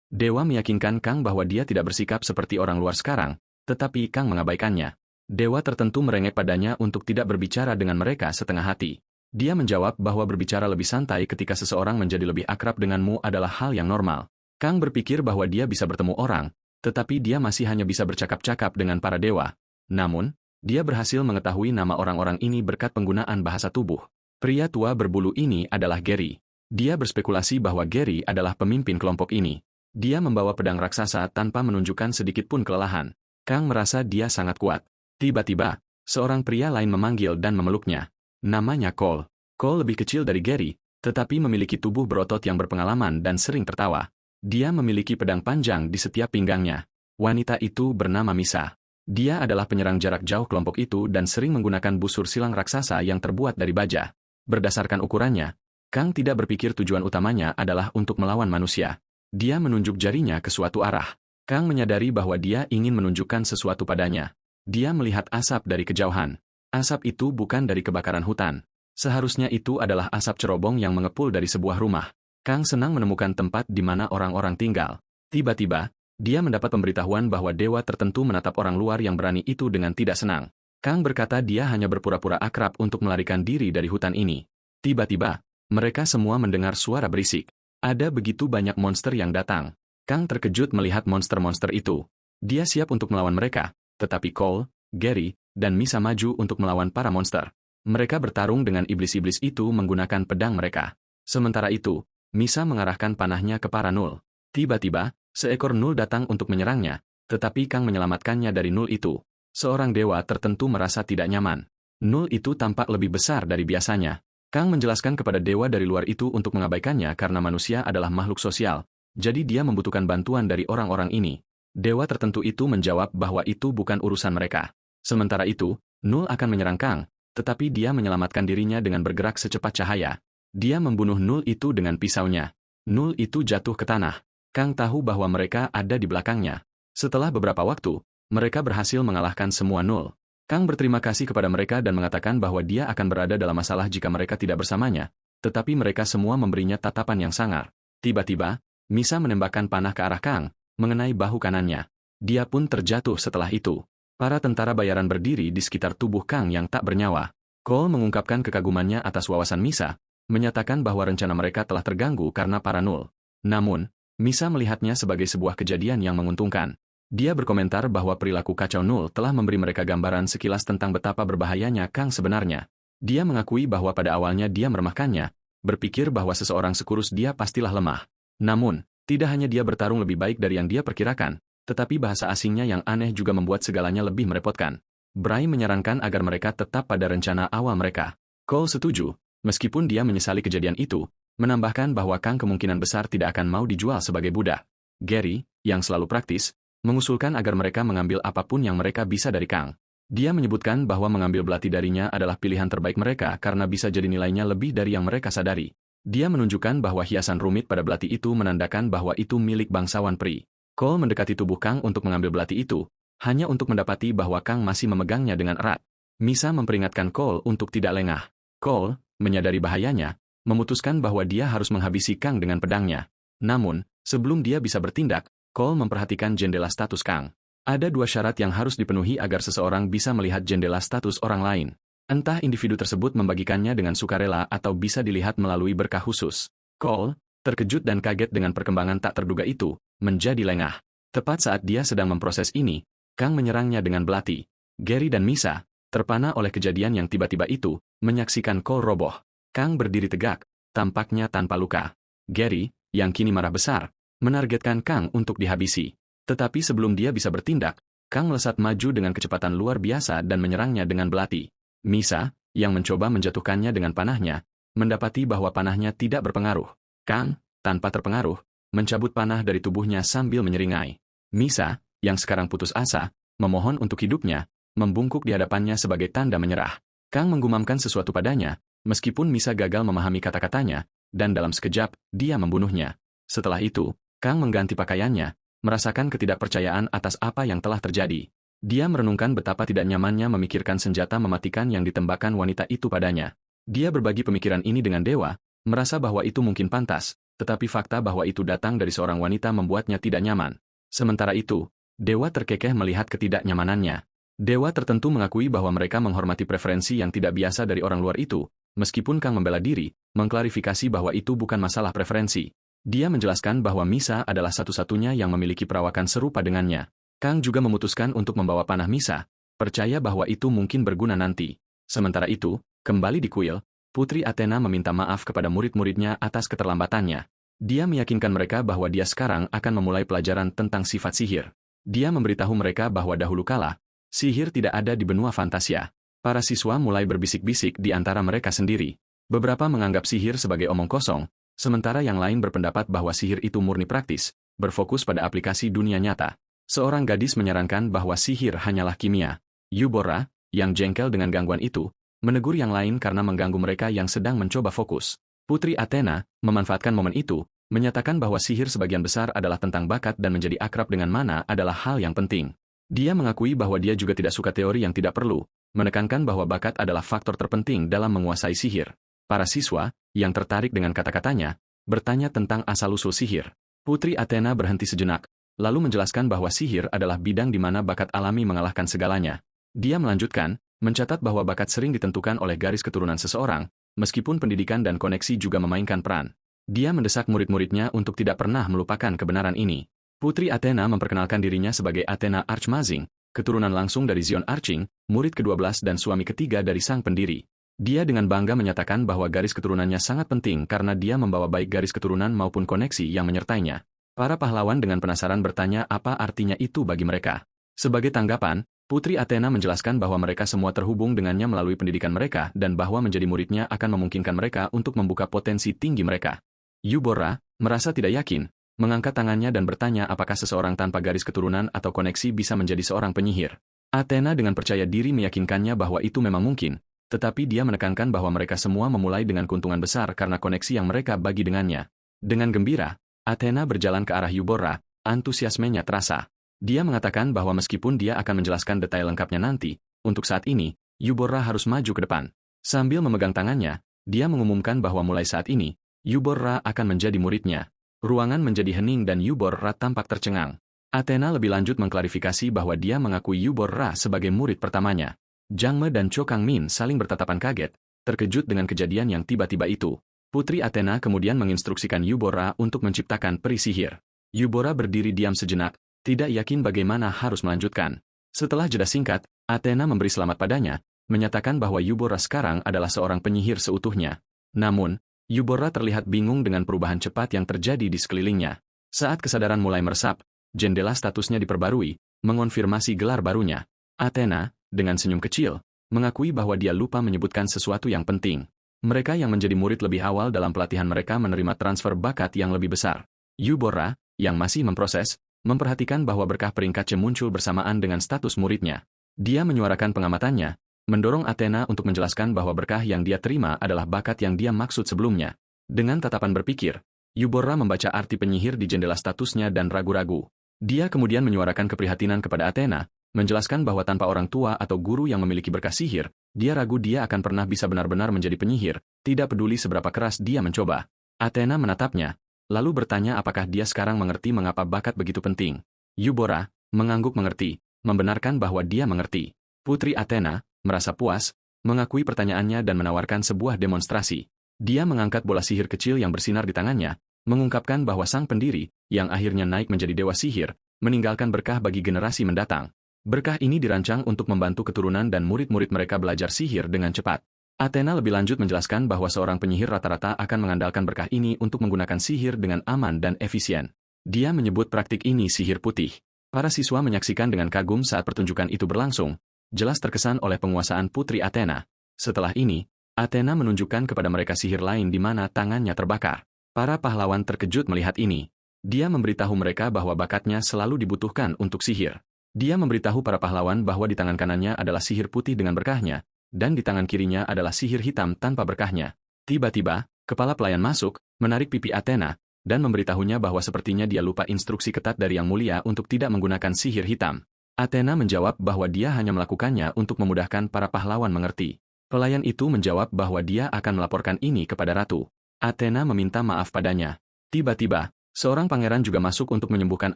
Dewa meyakinkan Kang bahwa dia tidak bersikap seperti orang luar sekarang, tetapi Kang mengabaikannya. Dewa tertentu merengek padanya untuk tidak berbicara dengan mereka setengah hati. Dia menjawab bahwa berbicara lebih santai ketika seseorang menjadi lebih akrab denganmu adalah hal yang normal. Kang berpikir bahwa dia bisa bertemu orang, tetapi dia masih hanya bisa bercakap-cakap dengan para dewa. Namun, dia berhasil mengetahui nama orang-orang ini berkat penggunaan bahasa tubuh. Pria tua berbulu ini adalah Gary. Dia berspekulasi bahwa Gary adalah pemimpin kelompok ini. Dia membawa pedang raksasa tanpa menunjukkan sedikit pun kelelahan. Kang merasa dia sangat kuat. Tiba-tiba, seorang pria lain memanggil dan memeluknya. Namanya Cole. Cole lebih kecil dari Gary, tetapi memiliki tubuh berotot yang berpengalaman dan sering tertawa. Dia memiliki pedang panjang di setiap pinggangnya. Wanita itu bernama Misa. Dia adalah penyerang jarak jauh kelompok itu dan sering menggunakan busur silang raksasa yang terbuat dari baja. Berdasarkan ukurannya, Kang tidak berpikir tujuan utamanya adalah untuk melawan manusia. Dia menunjuk jarinya ke suatu arah. Kang menyadari bahwa dia ingin menunjukkan sesuatu padanya. Dia melihat asap dari kejauhan. Asap itu bukan dari kebakaran hutan. Seharusnya itu adalah asap cerobong yang mengepul dari sebuah rumah. Kang senang menemukan tempat di mana orang-orang tinggal. Tiba-tiba, dia mendapat pemberitahuan bahwa dewa tertentu menatap orang luar yang berani itu dengan tidak senang. Kang berkata dia hanya berpura-pura akrab untuk melarikan diri dari hutan ini. Tiba-tiba, mereka semua mendengar suara berisik. Ada begitu banyak monster yang datang. Kang terkejut melihat monster-monster itu. Dia siap untuk melawan mereka, tetapi Cole, Gary, dan Misa maju untuk melawan para monster. Mereka bertarung dengan iblis-iblis itu menggunakan pedang mereka. Sementara itu, Misa mengarahkan panahnya ke para Null. Tiba-tiba, seekor Null datang untuk menyerangnya, tetapi Kang menyelamatkannya dari Null itu. Seorang dewa tertentu merasa tidak nyaman. Null itu tampak lebih besar dari biasanya. Kang menjelaskan kepada dewa dari luar itu untuk mengabaikannya karena manusia adalah makhluk sosial, jadi dia membutuhkan bantuan dari orang-orang ini. Dewa tertentu itu menjawab bahwa itu bukan urusan mereka. Sementara itu, Null akan menyerang Kang, tetapi dia menyelamatkan dirinya dengan bergerak secepat cahaya. Dia membunuh Null itu dengan pisaunya. Null itu jatuh ke tanah. Kang tahu bahwa mereka ada di belakangnya. Setelah beberapa waktu, mereka berhasil mengalahkan semua Null. Kang berterima kasih kepada mereka dan mengatakan bahwa dia akan berada dalam masalah jika mereka tidak bersamanya, tetapi mereka semua memberinya tatapan yang sangar. Tiba-tiba, Misa menembakkan panah ke arah Kang, mengenai bahu kanannya. Dia pun terjatuh setelah itu. Para tentara bayaran berdiri di sekitar tubuh Kang yang tak bernyawa. Cole mengungkapkan kekagumannya atas wawasan Misa, menyatakan bahwa rencana mereka telah terganggu karena para Null. Namun, Misa melihatnya sebagai sebuah kejadian yang menguntungkan. Dia berkomentar bahwa perilaku kacau Null telah memberi mereka gambaran sekilas tentang betapa berbahayanya Kang sebenarnya. Dia mengakui bahwa pada awalnya dia meremehkannya, berpikir bahwa seseorang sekurus dia pastilah lemah. Namun, tidak hanya dia bertarung lebih baik dari yang dia perkirakan, tetapi bahasa asingnya yang aneh juga membuat segalanya lebih merepotkan. Bray menyarankan agar mereka tetap pada rencana awal mereka. Cole setuju, meskipun dia menyesali kejadian itu, menambahkan bahwa Kang kemungkinan besar tidak akan mau dijual sebagai budak. Gary, yang selalu praktis, mengusulkan agar mereka mengambil apapun yang mereka bisa dari Kang. Dia menyebutkan bahwa mengambil belati darinya adalah pilihan terbaik mereka karena bisa jadi nilainya lebih dari yang mereka sadari. Dia menunjukkan bahwa hiasan rumit pada belati itu menandakan bahwa itu milik bangsawan Pri. Cole mendekati tubuh Kang untuk mengambil belati itu, hanya untuk mendapati bahwa Kang masih memegangnya dengan erat. Misa memperingatkan Cole untuk tidak lengah. Cole, menyadari bahayanya, memutuskan bahwa dia harus menghabisi Kang dengan pedangnya. Namun, sebelum dia bisa bertindak, Cole memperhatikan jendela status Kang. Ada dua syarat yang harus dipenuhi agar seseorang bisa melihat jendela status orang lain. Entah individu tersebut membagikannya dengan sukarela atau bisa dilihat melalui berkah khusus. Cole, terkejut dan kaget dengan perkembangan tak terduga itu, menjadi lengah. Tepat saat dia sedang memproses ini, Kang menyerangnya dengan belati. Gary dan Misa, terpana oleh kejadian yang tiba-tiba itu, menyaksikan Cole roboh. Kang berdiri tegak, tampaknya tanpa luka. Gary, yang kini marah besar, menargetkan Kang untuk dihabisi. Tetapi sebelum dia bisa bertindak, Kang melesat maju dengan kecepatan luar biasa dan menyerangnya dengan belati. Misa, yang mencoba menjatuhkannya dengan panahnya, mendapati bahwa panahnya tidak berpengaruh. Kang, tanpa terpengaruh, mencabut panah dari tubuhnya sambil menyeringai. Misa, yang sekarang putus asa, memohon untuk hidupnya, membungkuk di hadapannya sebagai tanda menyerah. Kang menggumamkan sesuatu padanya, meskipun Misa gagal memahami kata-katanya, dan dalam sekejap, dia membunuhnya. Setelah itu, Kang mengganti pakaiannya, merasakan ketidakpercayaan atas apa yang telah terjadi. Dia merenungkan betapa tidak nyamannya memikirkan senjata mematikan yang ditembakkan wanita itu padanya. Dia berbagi pemikiran ini dengan dewa, merasa bahwa itu mungkin pantas, tetapi fakta bahwa itu datang dari seorang wanita membuatnya tidak nyaman. Sementara itu, dewa terkekeh melihat ketidaknyamanannya. Dewa tertentu mengakui bahwa mereka menghormati preferensi yang tidak biasa dari orang luar itu, meskipun Kang membela diri, mengklarifikasi bahwa itu bukan masalah preferensi. Dia menjelaskan bahwa Misa adalah satu-satunya yang memiliki perawakan serupa dengannya. Kang juga memutuskan untuk membawa panah Misa, percaya bahwa itu mungkin berguna nanti. Sementara itu, kembali di kuil, Putri Athena meminta maaf kepada murid-muridnya atas keterlambatannya. Dia meyakinkan mereka bahwa dia sekarang akan memulai pelajaran tentang sifat sihir. Dia memberitahu mereka bahwa dahulu kala, sihir tidak ada di benua fantasia. Para siswa mulai berbisik-bisik di antara mereka sendiri. Beberapa menganggap sihir sebagai omong kosong, sementara yang lain berpendapat bahwa sihir itu murni praktis, berfokus pada aplikasi dunia nyata. Seorang gadis menyarankan bahwa sihir hanyalah kimia. Eubora, yang jengkel dengan gangguan itu, menegur yang lain karena mengganggu mereka yang sedang mencoba fokus. Putri Athena, memanfaatkan momen itu, menyatakan bahwa sihir sebagian besar adalah tentang bakat dan menjadi akrab dengan mana adalah hal yang penting. Dia mengakui bahwa dia juga tidak suka teori yang tidak perlu, menekankan bahwa bakat adalah faktor terpenting dalam menguasai sihir. Para siswa, yang tertarik dengan kata-katanya, bertanya tentang asal-usul sihir. Putri Athena berhenti sejenak, lalu menjelaskan bahwa sihir adalah bidang di mana bakat alami mengalahkan segalanya. Dia melanjutkan, mencatat bahwa bakat sering ditentukan oleh garis keturunan seseorang, meskipun pendidikan dan koneksi juga memainkan peran. Dia mendesak murid-muridnya untuk tidak pernah melupakan kebenaran ini. Putri Athena memperkenalkan dirinya sebagai Athena Archmazing, keturunan langsung dari Zion Arching, murid ke-12 dan suami ketiga dari sang pendiri. Dia dengan bangga menyatakan bahwa garis keturunannya sangat penting karena dia membawa baik garis keturunan maupun koneksi yang menyertainya. Para pahlawan dengan penasaran bertanya apa artinya itu bagi mereka. Sebagai tanggapan, Putri Athena menjelaskan bahwa mereka semua terhubung dengannya melalui pendidikan mereka dan bahwa menjadi muridnya akan memungkinkan mereka untuk membuka potensi tinggi mereka. Eubora merasa tidak yakin, mengangkat tangannya dan bertanya apakah seseorang tanpa garis keturunan atau koneksi bisa menjadi seorang penyihir. Athena dengan percaya diri meyakinkannya bahwa itu memang mungkin, tetapi dia menekankan bahwa mereka semua memulai dengan keuntungan besar karena koneksi yang mereka bagi dengannya. Dengan gembira, Athena berjalan ke arah Eubora, antusiasmenya terasa. Dia mengatakan bahwa meskipun dia akan menjelaskan detail lengkapnya nanti, untuk saat ini, Eubora harus maju ke depan. Sambil memegang tangannya, dia mengumumkan bahwa mulai saat ini, Eubora akan menjadi muridnya. Ruangan menjadi hening dan Eubora tampak tercengang. Athena lebih lanjut mengklarifikasi bahwa dia mengakui Eubora sebagai murid pertamanya. Zhang Me dan Cho Kang-min saling bertatapan kaget, terkejut dengan kejadian yang tiba-tiba itu. Putri Athena kemudian menginstruksikan Eubora untuk menciptakan peri sihir. Eubora berdiri diam sejenak, tidak yakin bagaimana harus melanjutkan. Setelah jeda singkat, Athena memberi selamat padanya, menyatakan bahwa Eubora sekarang adalah seorang penyihir seutuhnya. Namun, Eubora terlihat bingung dengan perubahan cepat yang terjadi di sekelilingnya. Saat kesadaran mulai meresap, jendela statusnya diperbarui, mengonfirmasi gelar barunya. Athena, dengan senyum kecil, mengakui bahwa dia lupa menyebutkan sesuatu yang penting. Mereka yang menjadi murid lebih awal dalam pelatihan mereka menerima transfer bakat yang lebih besar. Eubora, yang masih memproses, memperhatikan bahwa berkah peringkat C muncul bersamaan dengan status muridnya. Dia menyuarakan pengamatannya, mendorong Athena untuk menjelaskan bahwa berkah yang dia terima adalah bakat yang dia maksud sebelumnya. Dengan tatapan berpikir, Eubora membaca arti penyihir di jendela statusnya dan ragu-ragu. Dia kemudian menyuarakan keprihatinan kepada Athena, menjelaskan bahwa tanpa orang tua atau guru yang memiliki berkah sihir, dia ragu dia akan pernah bisa benar-benar menjadi penyihir, tidak peduli seberapa keras dia mencoba. Athena menatapnya, lalu bertanya apakah dia sekarang mengerti mengapa bakat begitu penting. Eubora mengangguk mengerti, membenarkan bahwa dia mengerti. Putri Athena merasa puas, mengakui pertanyaannya dan menawarkan sebuah demonstrasi. Dia mengangkat bola sihir kecil yang bersinar di tangannya, mengungkapkan bahwa sang pendiri, yang akhirnya naik menjadi dewa sihir, meninggalkan berkah bagi generasi mendatang. Berkah ini dirancang untuk membantu keturunan dan murid-murid mereka belajar sihir dengan cepat. Athena lebih lanjut menjelaskan bahwa seorang penyihir rata-rata akan mengandalkan berkah ini untuk menggunakan sihir dengan aman dan efisien. Dia menyebut praktik ini sihir putih. Para siswa menyaksikan dengan kagum saat pertunjukan itu berlangsung, jelas terkesan oleh penguasaan Putri Athena. Setelah ini, Athena menunjukkan kepada mereka sihir lain di mana tangannya terbakar. Para pahlawan terkejut melihat ini. Dia memberitahu mereka bahwa bakatnya selalu dibutuhkan untuk sihir. Dia memberitahu para pahlawan bahwa di tangan kanannya adalah sihir putih dengan berkahnya, dan di tangan kirinya adalah sihir hitam tanpa berkahnya. Tiba-tiba, kepala pelayan masuk, menarik pipi Athena, dan memberitahunya bahwa sepertinya dia lupa instruksi ketat dari Yang Mulia untuk tidak menggunakan sihir hitam. Athena menjawab bahwa dia hanya melakukannya untuk memudahkan para pahlawan mengerti. Pelayan itu menjawab bahwa dia akan melaporkan ini kepada ratu. Athena meminta maaf padanya. Tiba-tiba, seorang pangeran juga masuk untuk menyembuhkan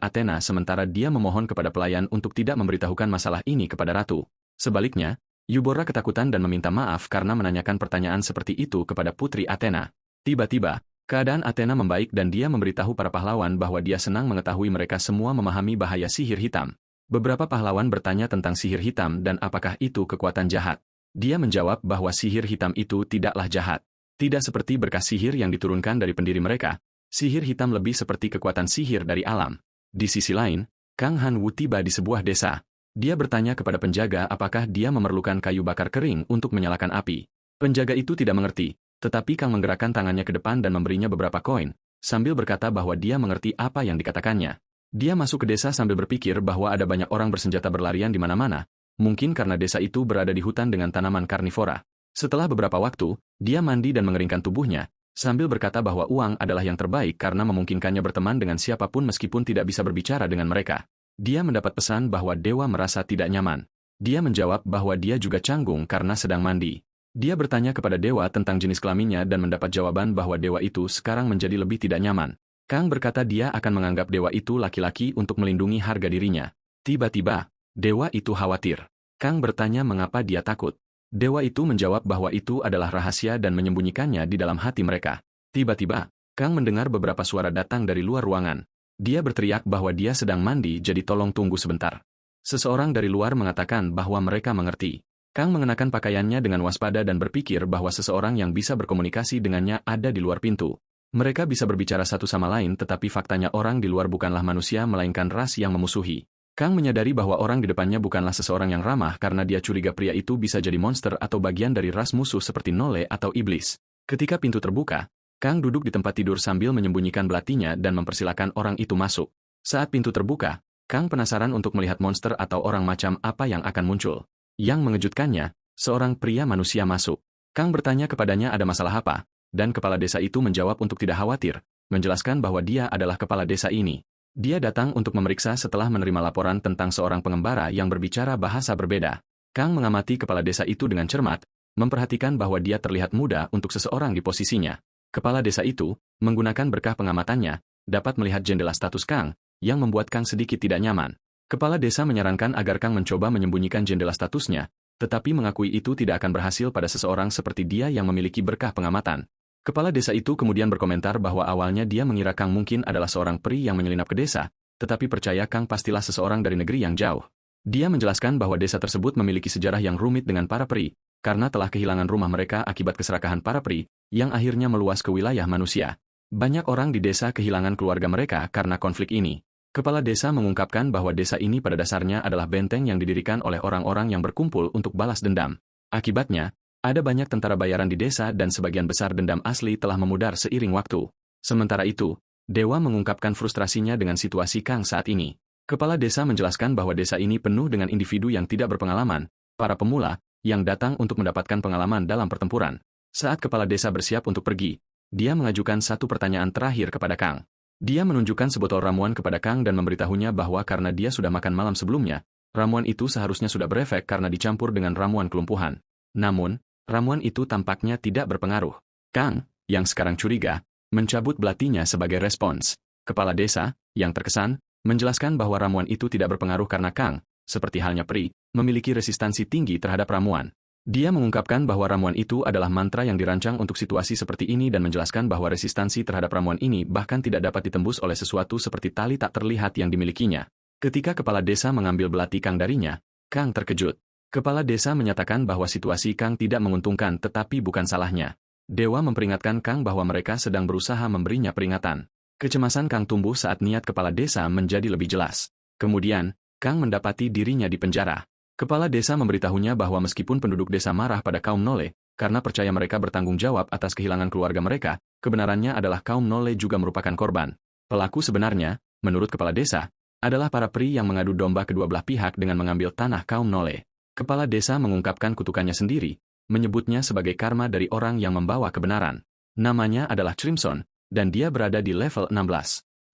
Athena sementara dia memohon kepada pelayan untuk tidak memberitahukan masalah ini kepada ratu. Sebaliknya, Eubora ketakutan dan meminta maaf karena menanyakan pertanyaan seperti itu kepada Putri Athena. Tiba-tiba, keadaan Athena membaik dan dia memberitahu para pahlawan bahwa dia senang mengetahui mereka semua memahami bahaya sihir hitam. Beberapa pahlawan bertanya tentang sihir hitam dan apakah itu kekuatan jahat. Dia menjawab bahwa sihir hitam itu tidaklah jahat. Tidak seperti berkah sihir yang diturunkan dari pendiri mereka. Sihir hitam lebih seperti kekuatan sihir dari alam. Di sisi lain, Kang Han Wu tiba di sebuah desa. Dia bertanya kepada penjaga apakah dia memerlukan kayu bakar kering untuk menyalakan api. Penjaga itu tidak mengerti, tetapi Kang menggerakkan tangannya ke depan dan memberinya beberapa koin, sambil berkata bahwa dia mengerti apa yang dikatakannya. Dia masuk ke desa sambil berpikir bahwa ada banyak orang bersenjata berlarian di mana-mana, mungkin karena desa itu berada di hutan dengan tanaman karnivora. Setelah beberapa waktu, dia mandi dan mengeringkan tubuhnya, sambil berkata bahwa uang adalah yang terbaik karena memungkinkannya berteman dengan siapapun meskipun tidak bisa berbicara dengan mereka. Dia mendapat pesan bahwa dewa merasa tidak nyaman. Dia menjawab bahwa dia juga canggung karena sedang mandi. Dia bertanya kepada dewa tentang jenis kelaminnya dan mendapat jawaban bahwa dewa itu sekarang menjadi lebih tidak nyaman. Kang berkata dia akan menganggap dewa itu laki-laki untuk melindungi harga dirinya. Tiba-tiba, dewa itu khawatir. Kang bertanya mengapa dia takut. Dewa itu menjawab bahwa itu adalah rahasia dan menyembunyikannya di dalam hati mereka. Tiba-tiba, Kang mendengar beberapa suara datang dari luar ruangan. Dia berteriak bahwa dia sedang mandi, jadi tolong tunggu sebentar. Seseorang dari luar mengatakan bahwa mereka mengerti. Kang mengenakan pakaiannya dengan waspada dan berpikir bahwa seseorang yang bisa berkomunikasi dengannya ada di luar pintu. Mereka bisa berbicara satu sama lain, tetapi faktanya orang di luar bukanlah manusia melainkan ras yang memusuhi. Kang menyadari bahwa orang di depannya bukanlah seseorang yang ramah karena dia curiga pria itu bisa jadi monster atau bagian dari ras musuh seperti Nole atau iblis. Ketika pintu terbuka, Kang duduk di tempat tidur sambil menyembunyikan belatinya dan mempersilakan orang itu masuk. Saat pintu terbuka, Kang penasaran untuk melihat monster atau orang macam apa yang akan muncul. Yang mengejutkannya, seorang pria manusia masuk. Kang bertanya kepadanya ada masalah apa, dan kepala desa itu menjawab untuk tidak khawatir, menjelaskan bahwa dia adalah kepala desa ini. Dia datang untuk memeriksa setelah menerima laporan tentang seorang pengembara yang berbicara bahasa berbeda. Kang mengamati kepala desa itu dengan cermat, memperhatikan bahwa dia terlihat muda untuk seseorang di posisinya. Kepala desa itu, menggunakan berkah pengamatannya, dapat melihat jendela status Kang, yang membuat Kang sedikit tidak nyaman. Kepala desa menyarankan agar Kang mencoba menyembunyikan jendela statusnya, tetapi mengakui itu tidak akan berhasil pada seseorang seperti dia yang memiliki berkah pengamatan. Kepala desa itu kemudian berkomentar bahwa awalnya dia mengira Kang mungkin adalah seorang peri yang menyelinap ke desa, tetapi percaya Kang pastilah seseorang dari negeri yang jauh. Dia menjelaskan bahwa desa tersebut memiliki sejarah yang rumit dengan para peri, karena telah kehilangan rumah mereka akibat keserakahan para peri, yang akhirnya meluas ke wilayah manusia. Banyak orang di desa kehilangan keluarga mereka karena konflik ini. Kepala desa mengungkapkan bahwa desa ini pada dasarnya adalah benteng yang didirikan oleh orang-orang yang berkumpul untuk balas dendam. Akibatnya, ada banyak tentara bayaran di desa dan sebagian besar dendam asli telah memudar seiring waktu. Sementara itu, Dewa mengungkapkan frustrasinya dengan situasi Kang saat ini. Kepala desa menjelaskan bahwa desa ini penuh dengan individu yang tidak berpengalaman, para pemula, yang datang untuk mendapatkan pengalaman dalam pertempuran. Saat kepala desa bersiap untuk pergi, dia mengajukan satu pertanyaan terakhir kepada Kang. Dia menunjukkan sebotol ramuan kepada Kang dan memberitahunya bahwa karena dia sudah makan malam sebelumnya, ramuan itu seharusnya sudah berefek karena dicampur dengan ramuan kelumpuhan. Namun, ramuan itu tampaknya tidak berpengaruh. Kang, yang sekarang curiga, mencabut belatinya sebagai respons. Kepala desa, yang terkesan, menjelaskan bahwa ramuan itu tidak berpengaruh karena Kang, seperti halnya peri, memiliki resistansi tinggi terhadap ramuan. Dia mengungkapkan bahwa ramuan itu adalah mantra yang dirancang untuk situasi seperti ini dan menjelaskan bahwa resistansi terhadap ramuan ini bahkan tidak dapat ditembus oleh sesuatu seperti tali tak terlihat yang dimilikinya. Ketika kepala desa mengambil belati Kang darinya, Kang terkejut. Kepala desa menyatakan bahwa situasi Kang tidak menguntungkan tetapi bukan salahnya. Dewa memperingatkan Kang bahwa mereka sedang berusaha memberinya peringatan. Kecemasan Kang tumbuh saat niat kepala desa menjadi lebih jelas. Kemudian, Kang mendapati dirinya di penjara. Kepala desa memberitahunya bahwa meskipun penduduk desa marah pada kaum Nole, karena percaya mereka bertanggung jawab atas kehilangan keluarga mereka, kebenarannya adalah kaum Nole juga merupakan korban. Pelaku sebenarnya, menurut kepala desa, adalah para peri yang mengadu domba kedua belah pihak dengan mengambil tanah kaum Nole. Kepala desa mengungkapkan kutukannya sendiri, menyebutnya sebagai karma dari orang yang membawa kebenaran. Namanya adalah Crimson, dan dia berada di level 16.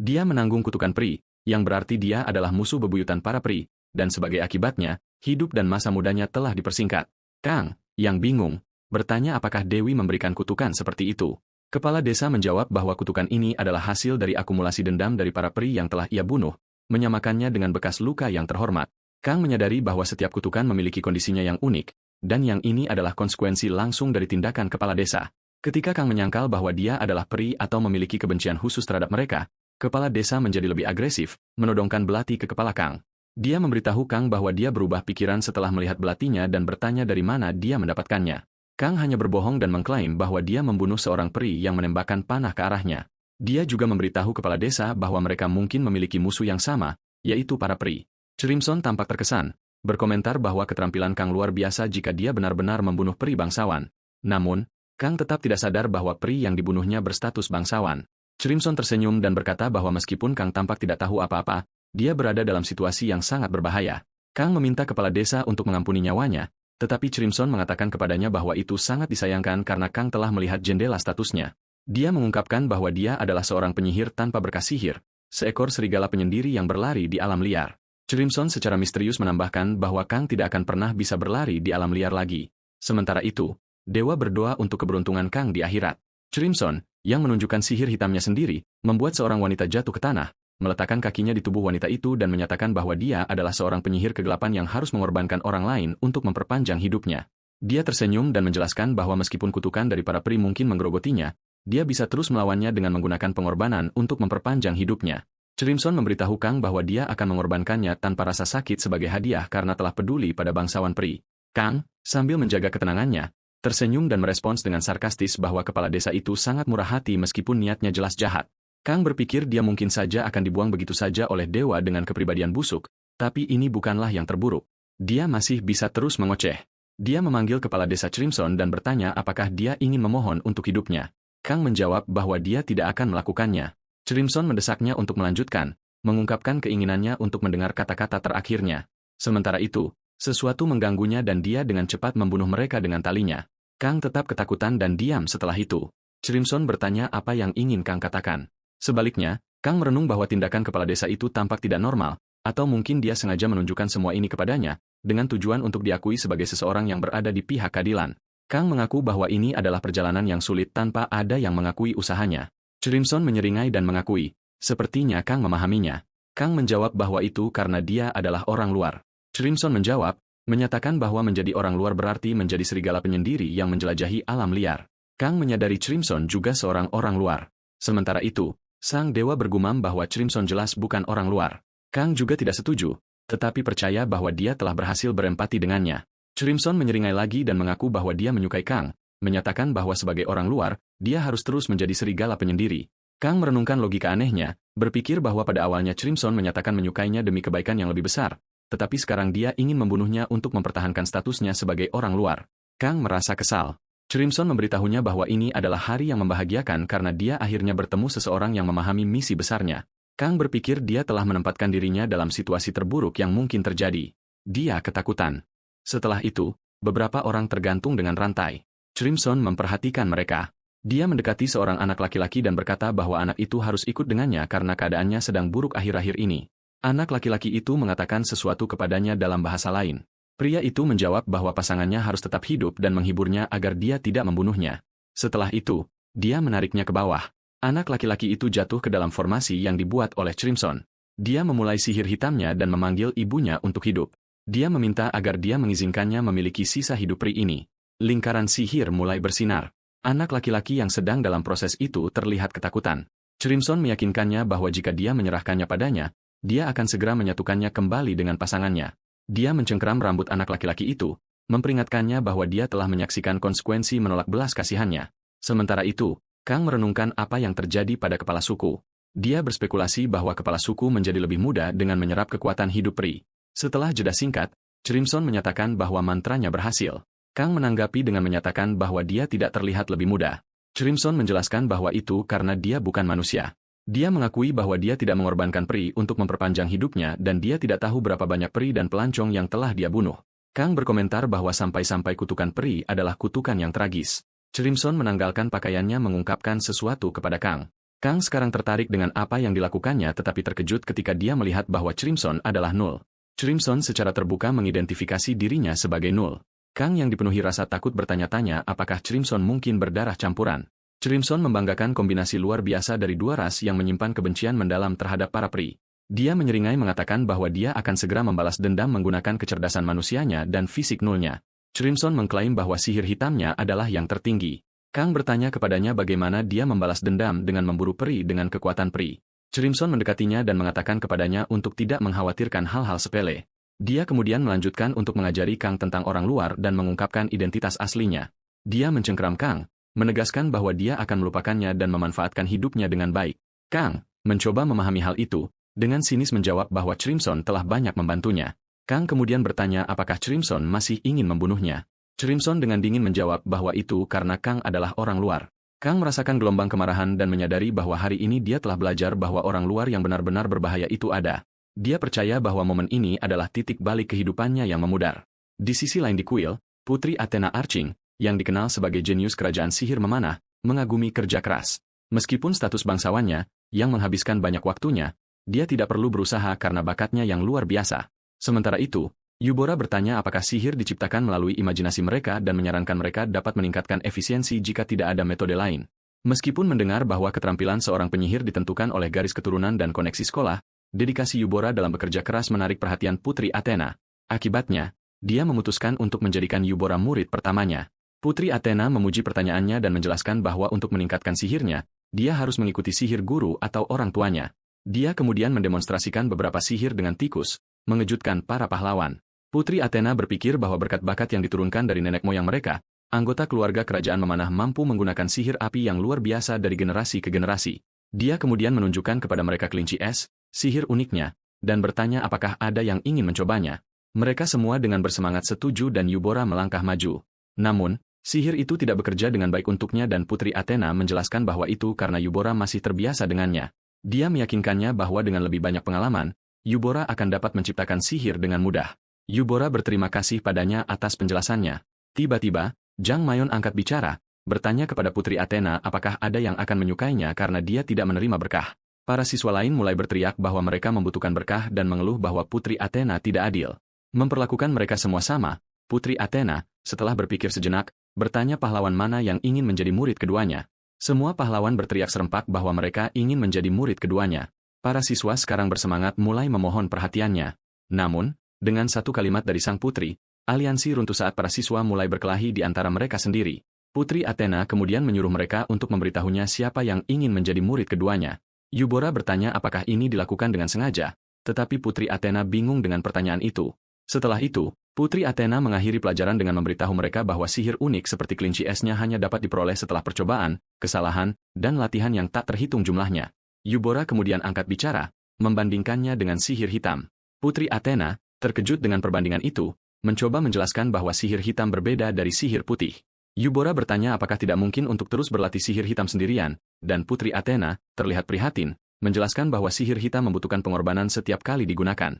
Dia menanggung kutukan peri, yang berarti dia adalah musuh bebuyutan para peri, dan sebagai akibatnya, hidup dan masa mudanya telah dipersingkat. Kang, yang bingung, bertanya apakah Dewi memberikan kutukan seperti itu. Kepala desa menjawab bahwa kutukan ini adalah hasil dari akumulasi dendam dari para peri yang telah ia bunuh, menyamakannya dengan bekas luka yang terhormat. Kang menyadari bahwa setiap kutukan memiliki kondisinya yang unik, dan yang ini adalah konsekuensi langsung dari tindakan kepala desa. Ketika Kang menyangkal bahwa dia adalah peri atau memiliki kebencian khusus terhadap mereka, kepala desa menjadi lebih agresif, menodongkan belati ke kepala Kang. Dia memberitahu Kang bahwa dia berubah pikiran setelah melihat belatinya dan bertanya dari mana dia mendapatkannya. Kang hanya berbohong dan mengklaim bahwa dia membunuh seorang peri yang menembakkan panah ke arahnya. Dia juga memberitahu kepala desa bahwa mereka mungkin memiliki musuh yang sama, yaitu para peri. Crimson tampak terkesan, berkomentar bahwa keterampilan Kang luar biasa jika dia benar-benar membunuh peri bangsawan. Namun, Kang tetap tidak sadar bahwa peri yang dibunuhnya berstatus bangsawan. Crimson tersenyum dan berkata bahwa meskipun Kang tampak tidak tahu apa-apa, dia berada dalam situasi yang sangat berbahaya. Kang meminta kepala desa untuk mengampuni nyawanya, tetapi Crimson mengatakan kepadanya bahwa itu sangat disayangkan karena Kang telah melihat jendela statusnya. Dia mengungkapkan bahwa dia adalah seorang penyihir tanpa berkas sihir, seekor serigala penyendiri yang berlari di alam liar. Crimson secara misterius menambahkan bahwa Kang tidak akan pernah bisa berlari di alam liar lagi. Sementara itu, Dewa berdoa untuk keberuntungan Kang di akhirat. Crimson, yang menunjukkan sihir hitamnya sendiri, membuat seorang wanita jatuh ke tanah, meletakkan kakinya di tubuh wanita itu dan menyatakan bahwa dia adalah seorang penyihir kegelapan yang harus mengorbankan orang lain untuk memperpanjang hidupnya. Dia tersenyum dan menjelaskan bahwa meskipun kutukan dari para peri mungkin menggerogotinya, dia bisa terus melawannya dengan menggunakan pengorbanan untuk memperpanjang hidupnya. Crimson memberitahu Kang bahwa dia akan mengorbankannya tanpa rasa sakit sebagai hadiah karena telah peduli pada bangsawan peri. Kang, sambil menjaga ketenangannya, tersenyum dan merespons dengan sarkastis bahwa kepala desa itu sangat murah hati meskipun niatnya jelas jahat. Kang berpikir dia mungkin saja akan dibuang begitu saja oleh dewa dengan kepribadian busuk, tapi ini bukanlah yang terburuk. Dia masih bisa terus mengoceh. Dia memanggil kepala desa Crimson dan bertanya apakah dia ingin memohon untuk hidupnya. Kang menjawab bahwa dia tidak akan melakukannya. Crimson mendesaknya untuk melanjutkan, mengungkapkan keinginannya untuk mendengar kata-kata terakhirnya. Sementara itu, sesuatu mengganggunya dan dia dengan cepat membunuh mereka dengan talinya. Kang tetap ketakutan dan diam setelah itu. Crimson bertanya apa yang ingin Kang katakan. Sebaliknya, Kang merenung bahwa tindakan kepala desa itu tampak tidak normal, atau mungkin dia sengaja menunjukkan semua ini kepadanya, dengan tujuan untuk diakui sebagai seseorang yang berada di pihak keadilan. Kang mengaku bahwa ini adalah perjalanan yang sulit tanpa ada yang mengakui usahanya. Crimson menyeringai dan mengakui, sepertinya Kang memahaminya. Kang menjawab bahwa itu karena dia adalah orang luar. Crimson menjawab, menyatakan bahwa menjadi orang luar berarti menjadi serigala penyendiri yang menjelajahi alam liar. Kang menyadari Crimson juga seorang orang luar. Sementara itu, sang dewa bergumam bahwa Crimson jelas bukan orang luar. Kang juga tidak setuju, tetapi percaya bahwa dia telah berhasil berempati dengannya. Crimson menyeringai lagi dan mengaku bahwa dia menyukai Kang, menyatakan bahwa sebagai orang luar, dia harus terus menjadi serigala penyendiri. Kang merenungkan logika anehnya, berpikir bahwa pada awalnya Crimson menyatakan menyukainya demi kebaikan yang lebih besar, tetapi sekarang dia ingin membunuhnya untuk mempertahankan statusnya sebagai orang luar. Kang merasa kesal. Crimson memberitahunya bahwa ini adalah hari yang membahagiakan karena dia akhirnya bertemu seseorang yang memahami misi besarnya. Kang berpikir dia telah menempatkan dirinya dalam situasi terburuk yang mungkin terjadi. Dia ketakutan. Setelah itu, beberapa orang tergantung dengan rantai. Crimson memperhatikan mereka. Dia mendekati seorang anak laki-laki dan berkata bahwa anak itu harus ikut dengannya karena keadaannya sedang buruk akhir-akhir ini. Anak laki-laki itu mengatakan sesuatu kepadanya dalam bahasa lain. Pria itu menjawab bahwa pasangannya harus tetap hidup dan menghiburnya agar dia tidak membunuhnya. Setelah itu, dia menariknya ke bawah. Anak laki-laki itu jatuh ke dalam formasi yang dibuat oleh Crimson. Dia memulai sihir hitamnya dan memanggil ibunya untuk hidup. Dia meminta agar dia mengizinkannya memiliki sisa hidup pria ini. Lingkaran sihir mulai bersinar. Anak laki-laki yang sedang dalam proses itu terlihat ketakutan. Crimson meyakinkannya bahwa jika dia menyerahkannya padanya, dia akan segera menyatukannya kembali dengan pasangannya. Dia mencengkeram rambut anak laki-laki itu, memperingatkannya bahwa dia telah menyaksikan konsekuensi menolak belas kasihannya. Sementara itu, Kang merenungkan apa yang terjadi pada kepala suku. Dia berspekulasi bahwa kepala suku menjadi lebih mudah dengan menyerap kekuatan hidup peri. Setelah jeda singkat, Crimson menyatakan bahwa mantranya berhasil. Kang menanggapi dengan menyatakan bahwa dia tidak terlihat lebih muda. Crimson menjelaskan bahwa itu karena dia bukan manusia. Dia mengakui bahwa dia tidak mengorbankan peri untuk memperpanjang hidupnya dan dia tidak tahu berapa banyak peri dan pelancong yang telah dia bunuh. Kang berkomentar bahwa sampai-sampai kutukan peri adalah kutukan yang tragis. Crimson menanggalkan pakaiannya mengungkapkan sesuatu kepada Kang. Kang sekarang tertarik dengan apa yang dilakukannya tetapi terkejut ketika dia melihat bahwa Crimson adalah Null. Crimson secara terbuka mengidentifikasi dirinya sebagai Null. Kang yang dipenuhi rasa takut bertanya-tanya apakah Crimson mungkin berdarah campuran. Crimson membanggakan kombinasi luar biasa dari dua ras yang menyimpan kebencian mendalam terhadap para peri. Dia menyeringai mengatakan bahwa dia akan segera membalas dendam menggunakan kecerdasan manusianya dan fisik Nullnya. Crimson mengklaim bahwa sihir hitamnya adalah yang tertinggi. Kang bertanya kepadanya bagaimana dia membalas dendam dengan memburu peri dengan kekuatan peri. Crimson mendekatinya dan mengatakan kepadanya untuk tidak mengkhawatirkan hal-hal sepele. Dia kemudian melanjutkan untuk mengajari Kang tentang orang luar dan mengungkapkan identitas aslinya. Dia mencengkeram Kang, menegaskan bahwa dia akan melupakannya dan memanfaatkan hidupnya dengan baik. Kang mencoba memahami hal itu, dengan sinis menjawab bahwa Crimson telah banyak membantunya. Kang kemudian bertanya apakah Crimson masih ingin membunuhnya. Crimson dengan dingin menjawab bahwa itu karena Kang adalah orang luar. Kang merasakan gelombang kemarahan dan menyadari bahwa hari ini dia telah belajar bahwa orang luar yang benar-benar berbahaya itu ada. Dia percaya bahwa momen ini adalah titik balik kehidupannya yang memudar. Di sisi lain di kuil, Putri Athena Arching, yang dikenal sebagai jenius kerajaan sihir memanah, mengagumi kerja keras. Meskipun status bangsawannya, yang menghabiskan banyak waktunya, dia tidak perlu berusaha karena bakatnya yang luar biasa. Sementara itu, Yubora bertanya apakah sihir diciptakan melalui imajinasi mereka dan menyarankan mereka dapat meningkatkan efisiensi jika tidak ada metode lain. Meskipun mendengar bahwa keterampilan seorang penyihir ditentukan oleh garis keturunan dan koneksi sekolah, dedikasi Yubora dalam bekerja keras menarik perhatian Putri Athena. Akibatnya, dia memutuskan untuk menjadikan Yubora murid pertamanya. Putri Athena memuji pertanyaannya dan menjelaskan bahwa untuk meningkatkan sihirnya, dia harus mengikuti sihir guru atau orang tuanya. Dia kemudian mendemonstrasikan beberapa sihir dengan tikus, mengejutkan para pahlawan. Putri Athena berpikir bahwa berkat bakat yang diturunkan dari nenek moyang mereka, anggota keluarga kerajaan memanah mampu menggunakan sihir api yang luar biasa dari generasi ke generasi. Dia kemudian menunjukkan kepada mereka kelinci es, sihir uniknya, dan bertanya apakah ada yang ingin mencobanya. Mereka semua dengan bersemangat setuju dan Yubora melangkah maju. Namun, sihir itu tidak bekerja dengan baik untuknya dan Putri Athena menjelaskan bahwa itu karena Yubora masih terbiasa dengannya. Dia meyakinkannya bahwa dengan lebih banyak pengalaman, Yubora akan dapat menciptakan sihir dengan mudah. Yubora berterima kasih padanya atas penjelasannya. Tiba-tiba, Jang Mayon angkat bicara, bertanya kepada Putri Athena apakah ada yang akan menyukainya karena dia tidak menerima berkah. Para siswa lain mulai berteriak bahwa mereka membutuhkan berkah dan mengeluh bahwa Putri Athena tidak adil. Memperlakukan mereka semua sama, Putri Athena, setelah berpikir sejenak, bertanya pahlawan mana yang ingin menjadi murid keduanya. Semua pahlawan berteriak serempak bahwa mereka ingin menjadi murid keduanya. Para siswa sekarang bersemangat mulai memohon perhatiannya. Namun, dengan satu kalimat dari sang putri, aliansi runtuh saat para siswa mulai berkelahi di antara mereka sendiri. Putri Athena kemudian menyuruh mereka untuk memberitahunya siapa yang ingin menjadi murid keduanya. Yubora bertanya apakah ini dilakukan dengan sengaja, tetapi Putri Athena bingung dengan pertanyaan itu. Setelah itu, Putri Athena mengakhiri pelajaran dengan memberitahu mereka bahwa sihir unik seperti kelinci esnya hanya dapat diperoleh setelah percobaan, kesalahan, dan latihan yang tak terhitung jumlahnya. Yubora kemudian angkat bicara, membandingkannya dengan sihir hitam. Putri Athena, terkejut dengan perbandingan itu, mencoba menjelaskan bahwa sihir hitam berbeda dari sihir putih. Yubora bertanya apakah tidak mungkin untuk terus berlatih sihir hitam sendirian, dan Putri Athena, terlihat prihatin, menjelaskan bahwa sihir hitam membutuhkan pengorbanan setiap kali digunakan.